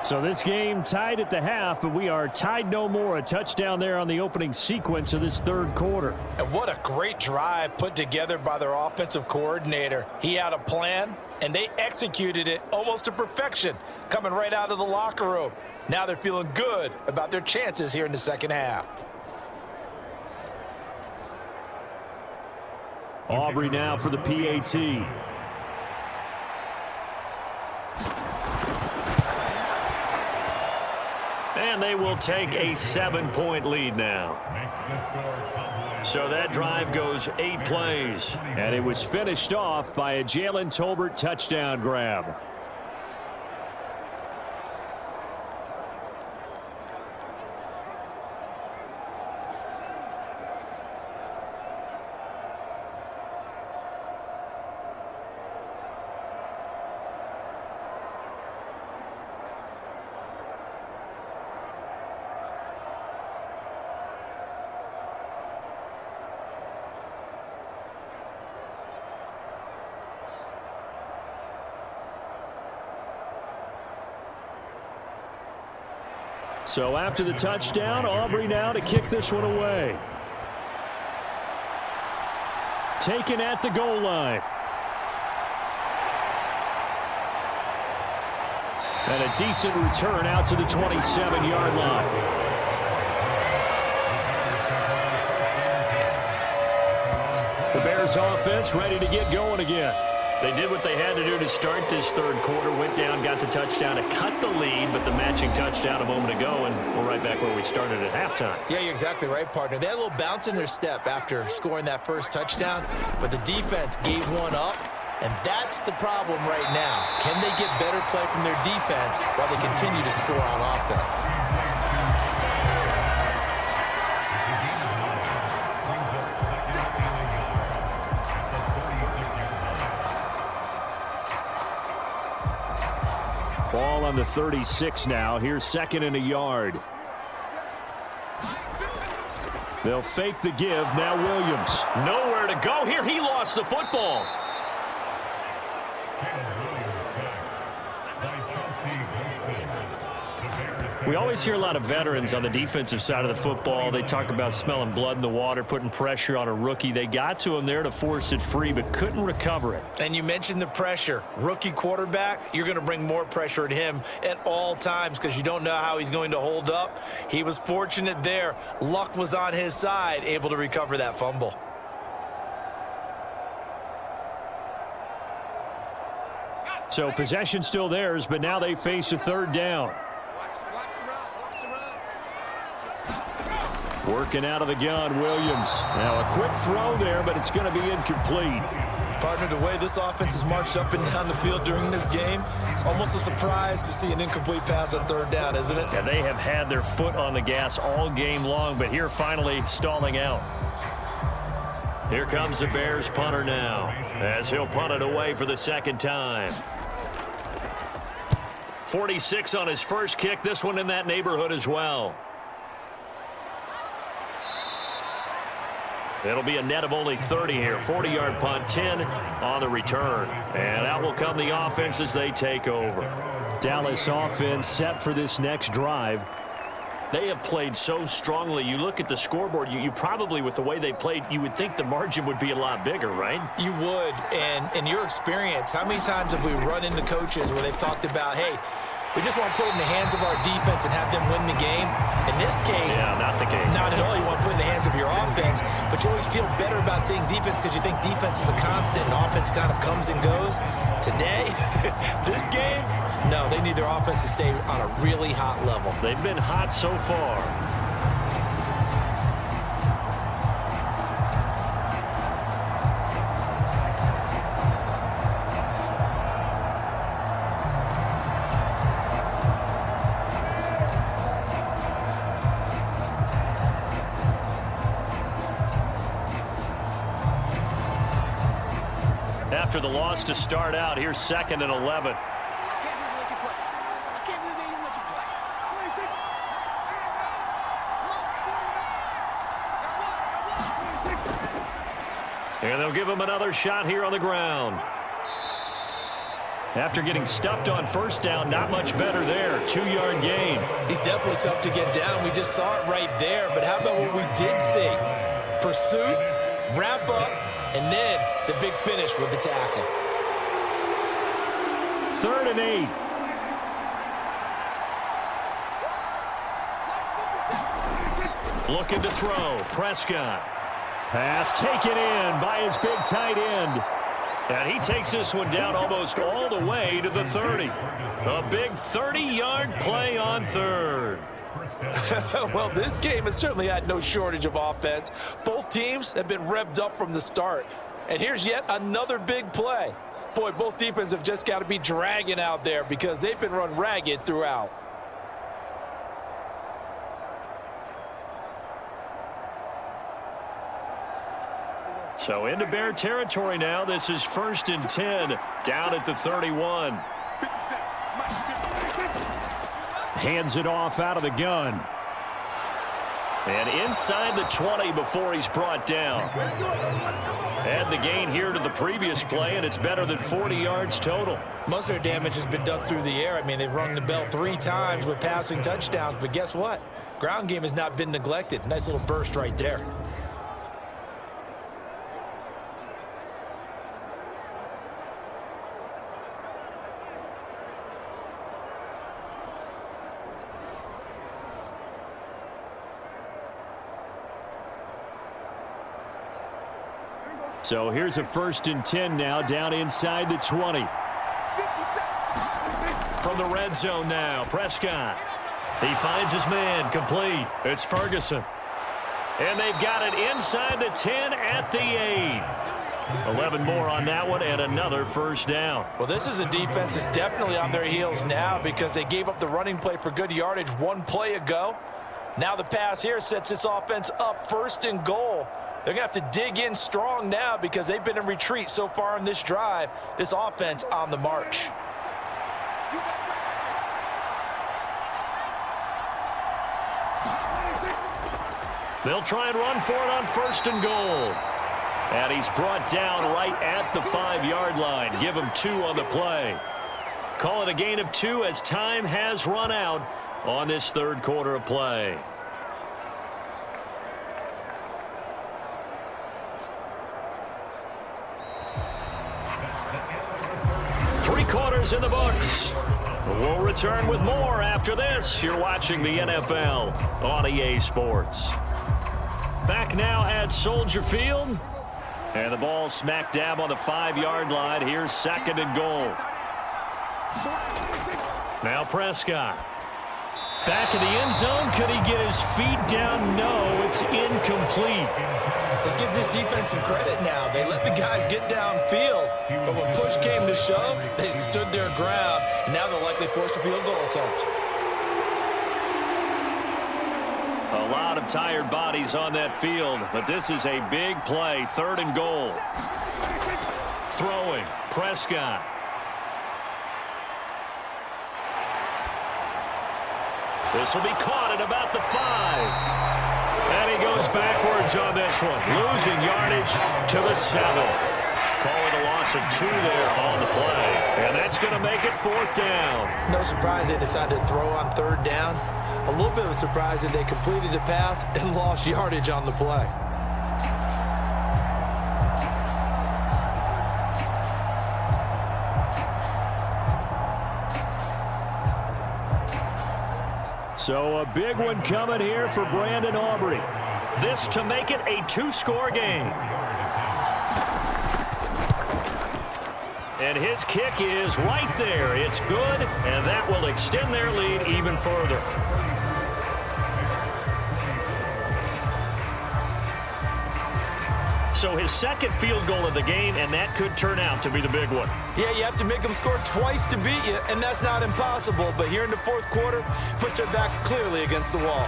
So this game tied at the half, but we are tied no more. A touchdown there on the opening sequence of this 3rd quarter. And what a great drive put together by their offensive coordinator. He had a plan, and they executed it almost to perfection, coming right out of the locker room. Now they're feeling good about their chances here in the second half. Aubrey now for the PAT. And they will take a 7-point lead now. So that drive goes 8 plays. And it was finished off by a Jalen Tolbert touchdown grab. So after the touchdown, Aubrey now to kick this one away. Taken at the goal line. And a decent return out to the 27-yard line. The Bears offense ready to get going again. They did what they had to do to start this third quarter. Went down, got the touchdown to cut the lead, but the matching touchdown a moment ago, and we're right back where we started at halftime. Yeah, you're exactly right, partner. They had a little bounce in their step after scoring that first touchdown, but the defense gave one up, and that's the problem right now. Can they get better play from their defense while they continue to score on offense? Ball on the 36 now. Here's 2nd and a yard. They'll fake the give. Now Williams. Nowhere to go here. He lost the football. We always hear a lot of veterans on the defensive side of the football. They talk about smelling blood in the water, putting pressure on a rookie. They got to him there to force it free, but couldn't recover it. And you mentioned the pressure. Rookie quarterback, you're going to bring more pressure at him at all times because you don't know how he's going to hold up. He was fortunate there. Luck was on his side, able to recover that fumble. So possession still theirs, but now they face a third down. Working out of the gun, Williams. Now a quick throw there, but it's going to be incomplete. Partner, the way this offense has marched up and down the field during this game, it's almost a surprise to see an incomplete pass on third down, isn't it? Yeah, they have had their foot on the gas all game long, but here finally stalling out. Here comes the Bears punter now, as he'll punt it away for the second time. 46 on his first kick, this one in that neighborhood as well. It'll be a net of only 30 here. 40-yard punt, 10 on the return. And out will come the offense as they take over. Dallas offense set for this next drive. They have played so strongly. You look at the scoreboard, you probably, with the way they played, you would think the margin would be a lot bigger, right? You would. And in your experience, how many times have we run into coaches where they've talked about, hey, we just want to put it in the hands of our defense and have them win the game? In this case, yeah, not the case. Not at all. You want to put it in the hands of your offense, but you always feel better about seeing defense because you think defense is a constant and offense kind of comes and goes. Today, this game, no, they need their offense to stay on a really hot level. They've been hot so far. After the loss to start out, here's 2nd and 11. And they'll give him another shot here on the ground. After getting stuffed on first down, not much better there. 2-yard gain. He's definitely tough to get down. We just saw it right there. But how about what we did see? Pursuit, wrap up, and then the big finish with the tackle. 3rd and 8. Looking to throw. Prescott. Pass taken in by his big tight end. And he takes this one down almost all the way to the 30. A big 30-yard play on third. Well, this game has certainly had no shortage of offense. Both teams have been revved up from the start. And here's yet another big play. Boy, both defenses have just got to be dragging out there because they've been run ragged throughout. So into Bear territory now. This is 1st and 10 down at the 31. Hands it off out of the gun. And inside the 20 before he's brought down. Add the gain here to the previous play, and it's better than 40 yards total. Most of their damage has been done through the air. I mean, they've rung the bell 3 times with passing touchdowns, but guess what? Ground game has not been neglected. Nice little burst right there. So here's a 1st and 10 now down inside the 20. From the red zone now, Prescott. He finds his man, complete. It's Ferguson. And they've got it inside the 10 at the 8. 11 more on that one and another 1st down. Well, this is a defense that's definitely on their heels now because they gave up the running play for good yardage one play ago. Now the pass here sets this offense up 1st and goal. They're going to have to dig in strong now because they've been in retreat so far in this drive. This offense on the march. They'll try and run for it on 1st and goal. And he's brought down right at the 5-yard line. Give him 2 on the play. Call it a gain of 2 as time has run out on this 3rd quarter of play. Three quarters in the books. We'll return with more after this. You're watching the NFL on EA Sports. Back now at Soldier Field. And the ball smack dab on the 5-yard line. Here's 2nd and goal. Now Prescott. Back in the end zone. Could he get his feet down? No, it's incomplete. Let's give this defense some credit now. They let the guys get downfield, but when push came to shove, they stood their ground, and now they'll likely force a field goal attempt. A lot of tired bodies on that field, but this is a big play. 3rd and goal. Throwing, Prescott. This will be caught at about the 5. And he goes backwards on this one. Losing yardage to the 7. Call it a loss of 2 there on the play. And that's going to make it 4th down. No surprise they decided to throw on 3rd down. A little bit of a surprise that they completed the pass and lost yardage on the play. So a big one coming here for Brandon Aubrey. This to make it a 2-score game. And his kick is right there. It's good, and that will extend their lead even further. So his 2nd field goal of the game, and that could turn out to be the big one. Yeah, you have to make them score twice to beat you, and that's not impossible. But here in the 4th quarter, puts their backs clearly against the wall.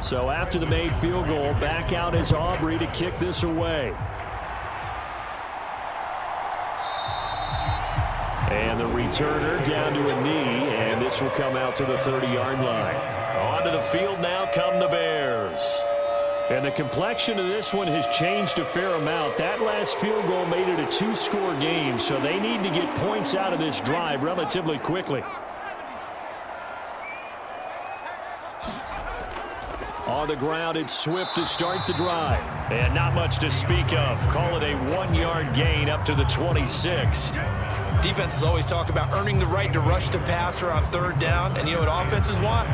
So after the made field goal, back out is Aubrey to kick this away. And the returner down to a knee, and this will come out to the 30-yard line. Onto the field now come the Bears. And the complexion of this one has changed a fair amount. That last field goal made it a 2-score game, so they need to get points out of this drive relatively quickly. On the ground, it's Swift to start the drive. And not much to speak of. Call it a 1-yard gain up to the 26. Defenses always talk about earning the right to rush the passer on 3rd down. And you know what offenses want?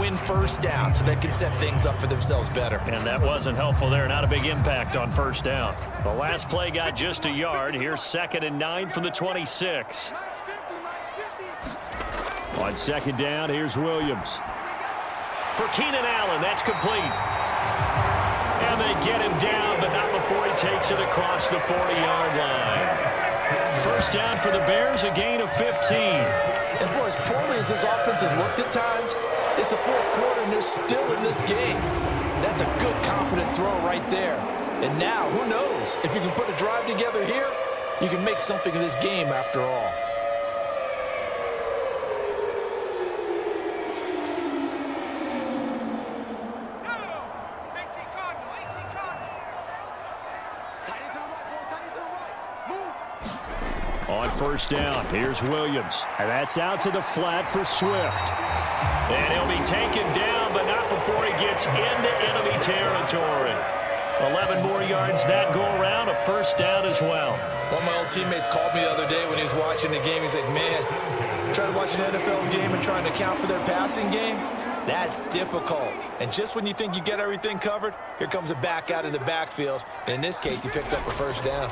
Win 1st down so they can set things up for themselves better. And that wasn't helpful there. Not a big impact on 1st down. The last play got just a yard. Here's 2nd and 9 from the 26. On 2nd down, here's Williams. For Keenan Allen, that's complete. And they get him down, but not before he takes it across the 40-yard line. 1st down for the Bears, a gain of 15. And for as poorly as this offense has looked at times, it's the 4th quarter and they're still in this game. That's a good, confident throw right there. And now, who knows? If you can put a drive together here, you can make something of this game after all. On 1st down, here's Williams. And that's out to the flat for Swift. And he'll be taken down, but not before he gets into enemy territory. 11 more yards that go around, a first down as well. One of my old teammates called me the other day when he was watching the game. He's like, man, trying to watch an NFL game and trying to account for their passing game, that's difficult. And just when you think you get everything covered, here comes a back out of the backfield. And in this case, he picks up a first down.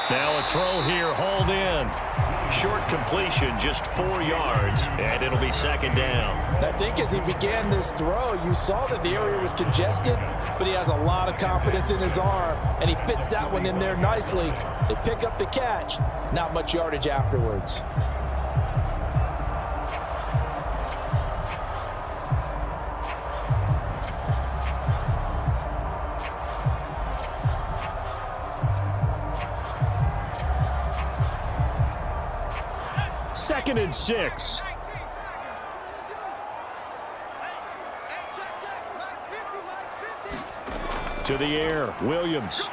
Now a throw here, hauled in. Short completion, just 4 yards, and it'll be second down. And I think as he began this throw, you saw that the area was congested, but he has a lot of confidence in his arm, and he fits that one in there nicely. They pick up the catch, not much yardage afterwards. Second and 6. To the air, Williams.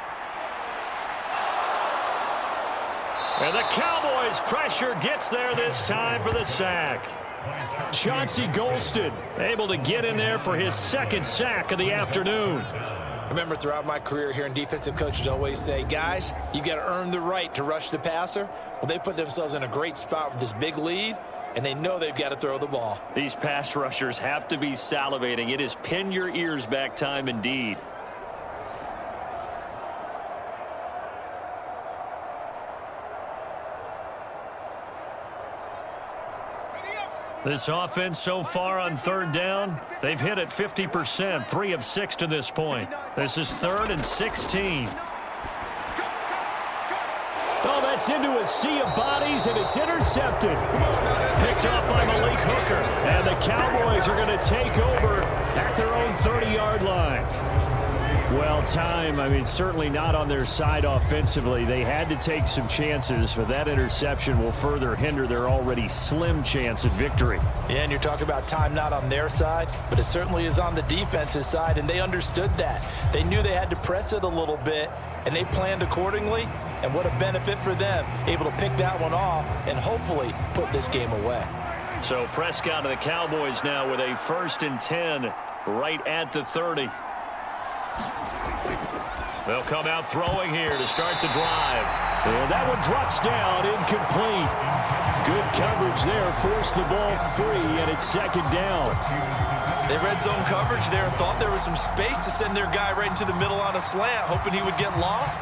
And the Cowboys pressure gets there this time for the sack. Chauncey Golston able to get in there for his second sack of the afternoon. I remember throughout my career hearing defensive coaches always say, guys, you got to earn the right to rush the passer. Well, they put themselves in a great spot with this big lead, and they know they've got to throw the ball. These pass rushers have to be salivating. It is pin your ears back time indeed. This offense so far on third down, they've hit it 50%, 3 of 6 to this point. This is 3rd and 16. Oh, that's into a sea of bodies, and it's intercepted. Picked up by Malik Hooker. And the Cowboys are going to take over at their own 30-yard line. Well, certainly not on their side offensively. They had to take some chances, but that interception will further hinder their already slim chance at victory. Yeah, and you're talking about time not on their side, but it certainly is on the defense's side, and they understood that. They knew they had to press it a little bit, and they planned accordingly, and what a benefit for them, able to pick that one off and hopefully put this game away. So Prescott and the Cowboys now with a 1st and 10 right at the 30. They'll come out throwing here to start the drive. And that one drops down, incomplete. Good coverage there, forced the ball free, and it's second down. They read zone coverage there and thought there was some space to send their guy right into the middle on a slant, hoping he would get lost.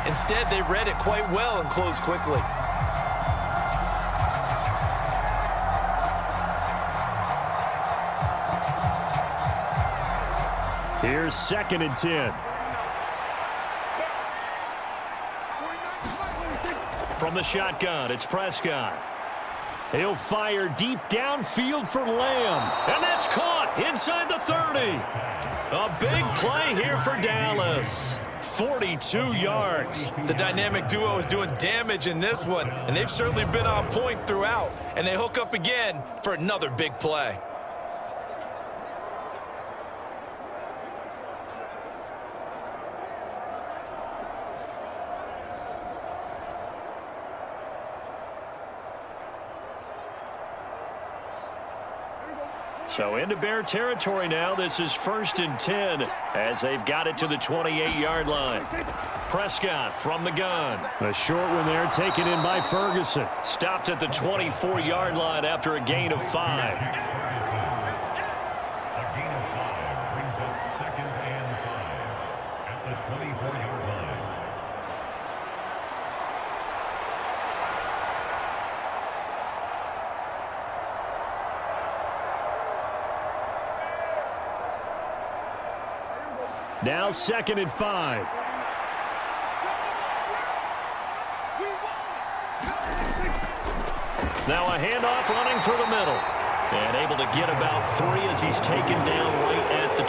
Instead, they read it quite well and closed quickly. Here's 2nd and 10. From the shotgun, it's Prescott. He'll fire deep downfield for Lamb. And that's caught inside the 30. A big play here for Dallas. 42 yards. The dynamic duo is doing damage in this one, and they've certainly been on point throughout. And they hook up again for another big play. So into Bear territory now. This is 1st and 10 as they've got it to the 28-yard line. Prescott from the gun. A short one there taken in by Ferguson. Stopped at the 24-yard line after a gain of 5. Now 2nd and 5. Now a handoff running through the middle. And able to get about 3 as he's taken down right at the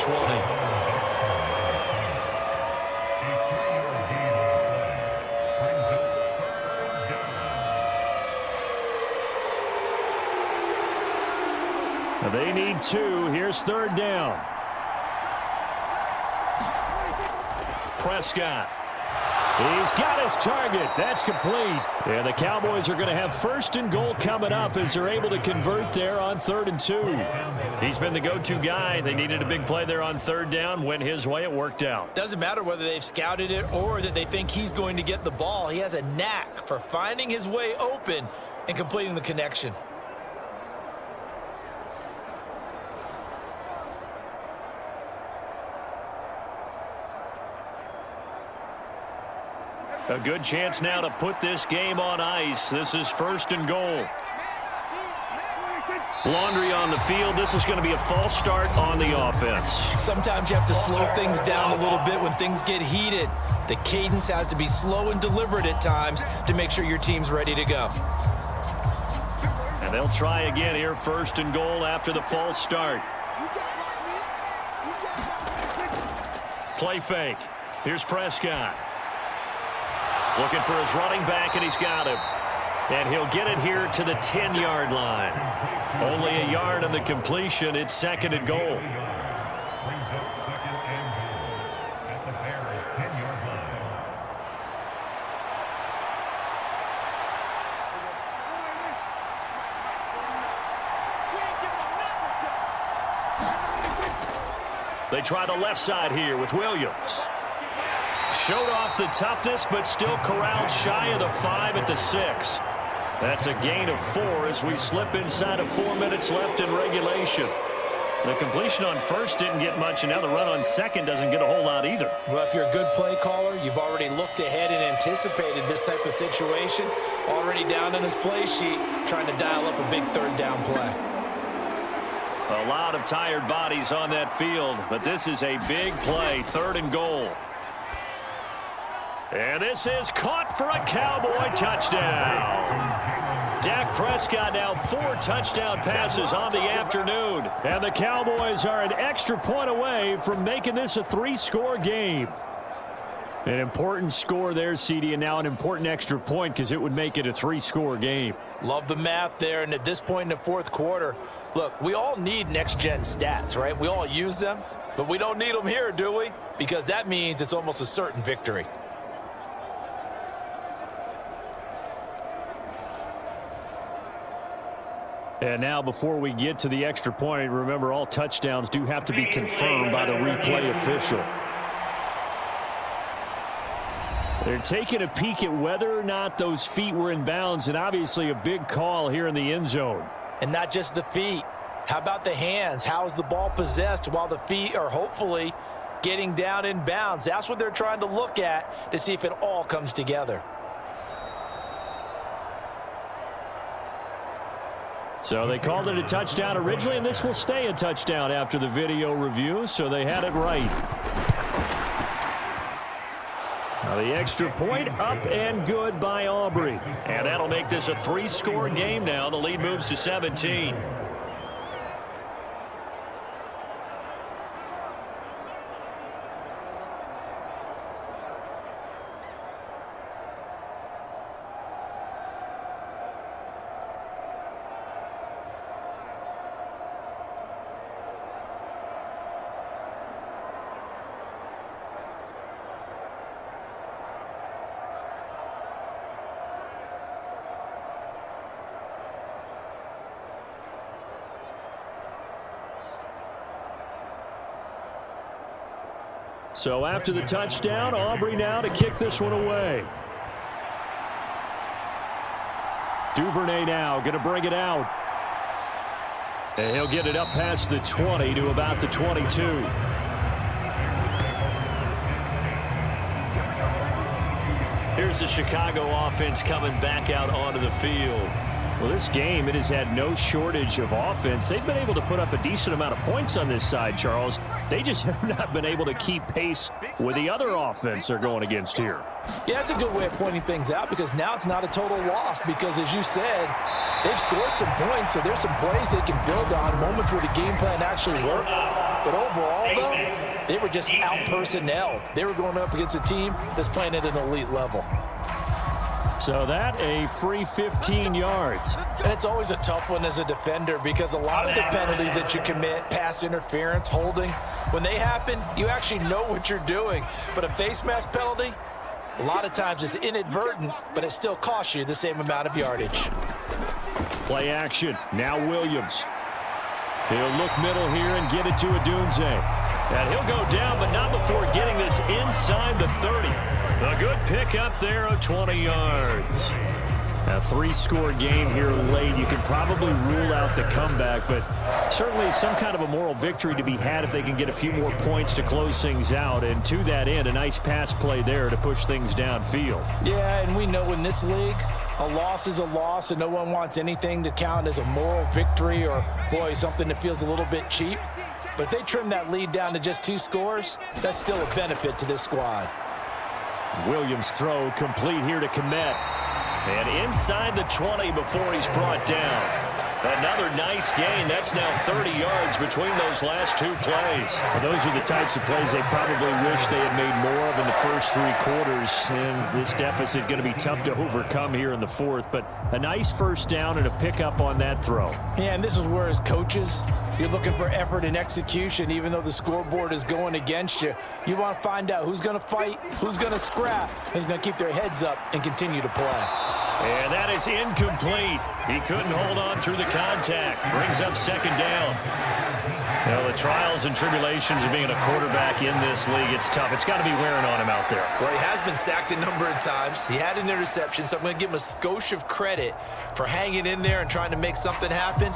20. They need 2. Here's 3rd down. Prescott. He's got his target. That's complete. And the Cowboys are going to have 1st and goal coming up as they're able to convert there on 3rd and 2. He's been the go-to guy. They needed a big play there on 3rd down. Went his way. It worked out. Doesn't matter whether they've scouted it or that they think he's going to get the ball. He has a knack for finding his way open and completing the connection. A good chance now to put this game on ice. This is 1st and goal. Laundry on the field. This is going to be a false start on the offense. Sometimes you have to slow things down a little bit when things get heated. The cadence has to be slow and deliberate at times to make sure your team's ready to go. And they'll try again here, 1st and goal after the false start. Play fake. Here's Prescott. Looking for his running back, and he's got him. And he'll get it here to the 10-yard line. Only a yard on the completion. It's 2nd and goal. They try the left side here with Williams. Showed off the toughness, but still corralled shy of the 5 at the 6. That's a gain of 4 as we slip inside of 4 minutes left in regulation. The completion on 1st didn't get much, and now the run on 2nd doesn't get a whole lot either. Well, if you're a good play caller, you've already looked ahead and anticipated this type of situation. Already down on his play sheet, trying to dial up a big 3rd down play. A lot of tired bodies on that field, but this is a big play, 3rd and goal. And this is caught for a Cowboy touchdown. Dak Prescott now 4 touchdown passes on the afternoon. And the Cowboys are an extra point away from making this a 3-score game. An important score there, CD, and now an important extra point because it would make it a 3-score game. Love the math there, and at this point in the 4th quarter, look, we all need next-gen stats, right? We all use them, but we don't need them here, do we? Because that means it's almost a certain victory. And now before we get to the extra point, remember all touchdowns do have to be confirmed by the replay official. They're taking a peek at whether or not those feet were in bounds, and obviously a big call here in the end zone. And not just the feet. How about the hands? How is the ball possessed while the feet are hopefully getting down in bounds? That's what they're trying to look at to see if it all comes together. So they called it a touchdown originally, and this will stay a touchdown after the video review, so they had it right. Now the extra point up and good by Aubrey. And that'll make this a 3-score game now. The lead moves to 17. So after the touchdown, Aubrey now to kick this one away. Duvernay now going to bring it out. And he'll get it up past the 20 to about the 22. Here's the Chicago offense coming back out onto the field. Well, this game, it has had no shortage of offense. They've been able to put up a decent amount of points on this side, Charles. They just have not been able to keep pace with the other offense they're going against here. Yeah, that's a good way of pointing things out because now it's not a total loss because, as you said, they've scored some points, so there's some plays they can build on, moments where the game plan actually worked. But overall, though, they were just out-personnel. They were going up against a team that's playing at an elite level. So that a free 15 yards. And it's always a tough one as a defender because a lot of the penalties that you commit, pass interference, holding, when they happen, you actually know what you're doing. But a face mask penalty, A lot of times it's inadvertent, but it still costs you the same amount of yardage. Play action. Now Williams. He'll look middle here and get it to Odunze. And he'll go down, but not before getting this inside the 30. A good pickup there of 20 yards. A 3-score game here late. You can probably rule out the comeback, but certainly some kind of a moral victory to be had if they can get a few more points to close things out. And to that end, a nice pass play there to push things downfield. Yeah, and we know in this league, a loss is a loss, and no one wants anything to count as a moral victory or, boy, something that feels a little bit cheap. But if they trim that lead down to just 2 scores, that's still a benefit to this squad. Williams' throw complete here to Komet. And inside the 20 before he's brought down. Another nice gain. That's now 30 yards between those last 2 plays. Well, those are the types of plays they probably wish they had made more of in the first 3 quarters. And this deficit going to be tough to overcome here in the 4th. But a nice first down and a pickup on that throw. Yeah, and this is where as coaches, you're looking for effort and execution. Even though the scoreboard is going against you, you want to find out who's going to fight, who's going to scrap, who's going to keep their heads up and continue to play. And that is incomplete. He couldn't hold on through the contact. Brings up 2nd down. Now, the trials and tribulations of being a quarterback in this league, it's tough. It's got to be wearing on him out there. Well, he has been sacked a number of times. He had an interception, so I'm going to give him a skosh of credit for hanging in there and trying to make something happen,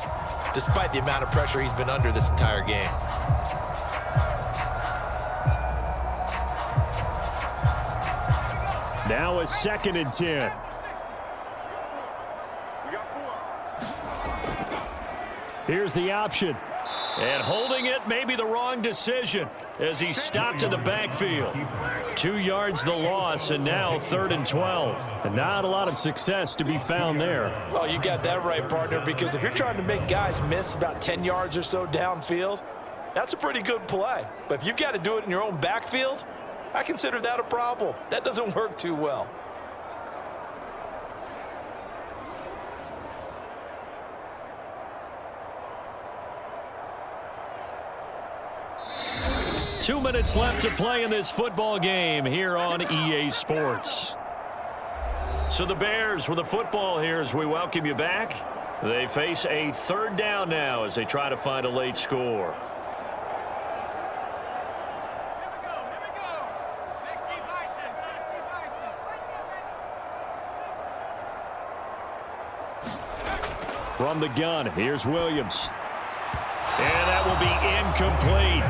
despite the amount of pressure he's been under this entire game. Now a 2nd and 10. Here's the option. And holding it may be the wrong decision as he stopped in the backfield. 2 yards the loss, and now 3rd and 12. And not a lot of success to be found there. Oh, you got that right, partner, because if you're trying to make guys miss about 10 yards or so downfield, that's a pretty good play. But if you've got to do it in your own backfield, I consider that a problem. That doesn't work too well. Two minutes left to play in this football game here on EA Sports. So the Bears with the football here as we welcome you back. They face a 3rd down now as they try to find a late score. From the gun, here's Williams. And that will be incomplete.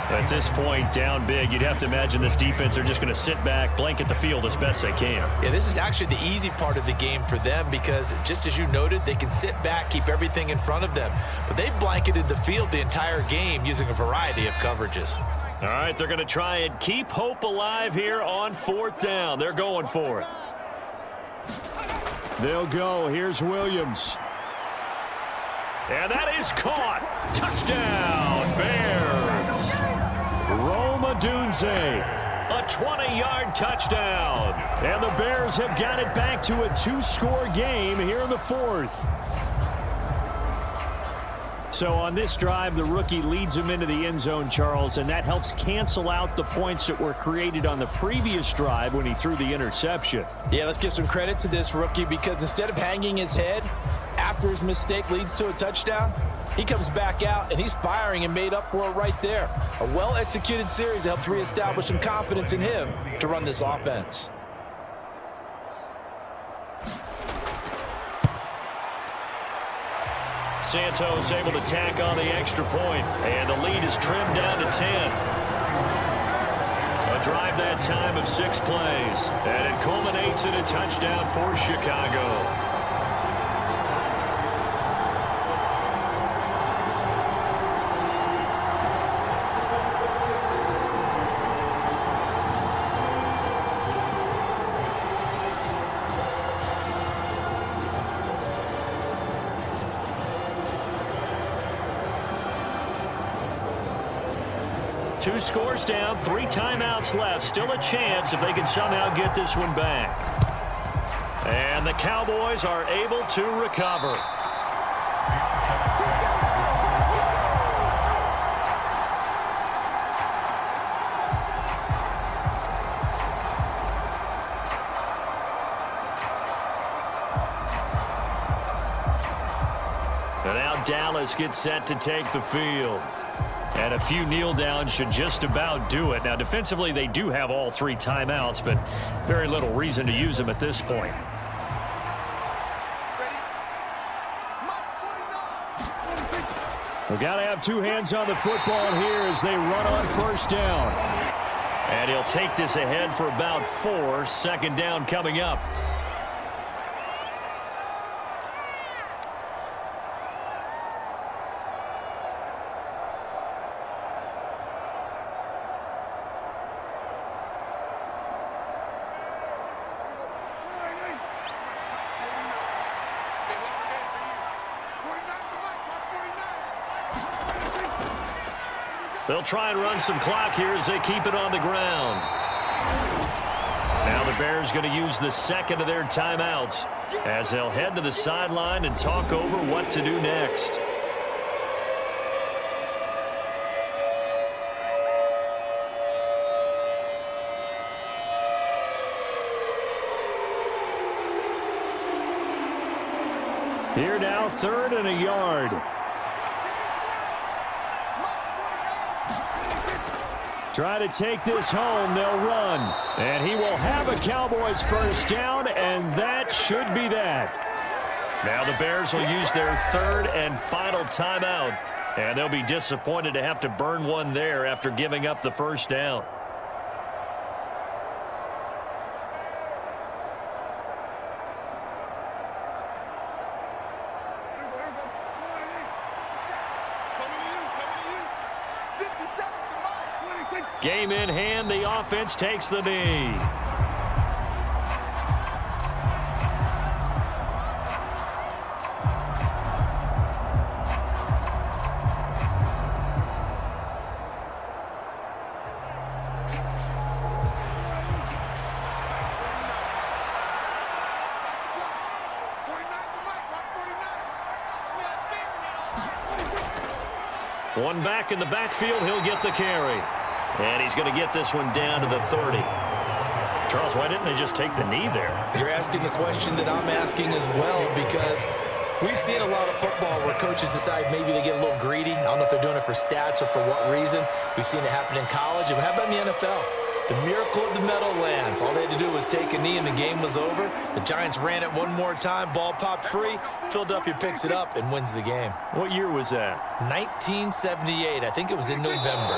At this point, down big, you'd have to imagine this defense are just going to sit back, blanket the field as best they can. Yeah, this is actually the easy part of the game for them because, just as you noted, they can sit back, keep everything in front of them. But they've blanketed the field the entire game using a variety of coverages. All right, they're going to try and keep hope alive here on 4th down. They're going for it. They'll go. Here's Williams. And that is caught. Touchdown, Bears. Rome Odunze. A 20-yard touchdown. And the Bears have got it back to a 2-score game here in the 4th. So on this drive, the rookie leads him into the end zone, Charles, and that helps cancel out the points that were created on the previous drive when he threw the interception. Yeah, let's give some credit to this rookie because instead of hanging his head after his mistake leads to a touchdown, he comes back out and he's firing and made up for it right there. A well-executed series that helps reestablish some confidence in him to run this offense. Santos able to tack on the extra point, and the lead is trimmed down to 10. A drive that time of 6 plays, and it culminates in a touchdown for Chicago. Two scores down, 3 timeouts left. Still a chance if they can somehow get this one back. And the Cowboys are able to recover. And now Dallas gets set to take the field. And a few kneel downs should just about do it. Now, defensively, they do have all 3 timeouts, but very little reason to use them at this point. We've got to have 2 hands on the football here as they run on first down. And he'll take this ahead for about 4. Second down coming up. They'll try and run some clock here as they keep it on the ground. Now the Bears going to use the second of their timeouts as they'll head to the sideline and talk over what to do next. Here now, 3rd and a yard. Try to take this home, they'll run. And he will have a Cowboys first down, and that should be that. Now the Bears will use their 3rd and final timeout. And they'll be disappointed to have to burn one there after giving up the first down. Game in hand, the offense takes the knee. One back in the backfield, he'll get the carry. And he's going to get this one down to the 30. Charles, why didn't they just take the knee there? You're asking the question that I'm asking as well, because we've seen a lot of football where coaches decide maybe they get a little greedy. I don't know if they're doing it for stats or for what reason. We've seen it happen in college. And how about in the NFL? The miracle of the Meadowlands. All they had to do was take a knee and the game was over. The Giants ran it one more time. Ball popped free. Philadelphia picks it up and wins the game. What year was that? 1978. I think it was in November.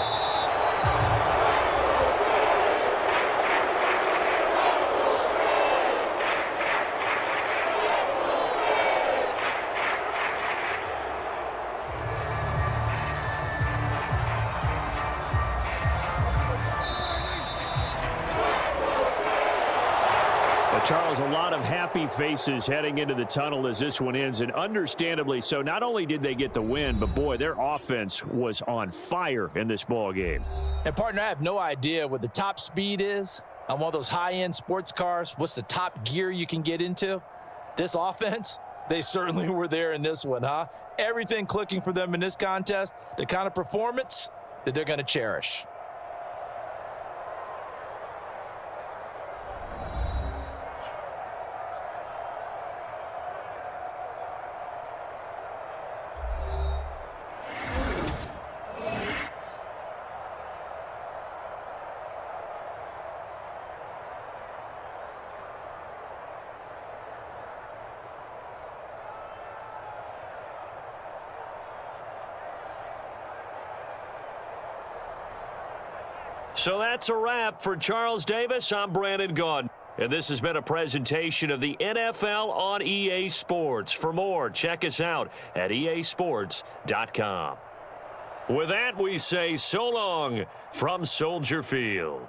Charles, a lot of happy faces heading into the tunnel as this one ends, and understandably so. Not only did they get the win, but boy, their offense was on fire in this ball game. And partner, I have no idea what the top speed is on one of those high-end sports cars. What's the top gear you can get into? This offense, they certainly were there in this one, huh? Everything clicking for them in this contest, the kind of performance that they're going to cherish. So that's a wrap for Charles Davis. I'm Brandon Gaudin. And this has been a presentation of the NFL on EA Sports. For more, check us out at easports.com. With that, we say so long from Soldier Field.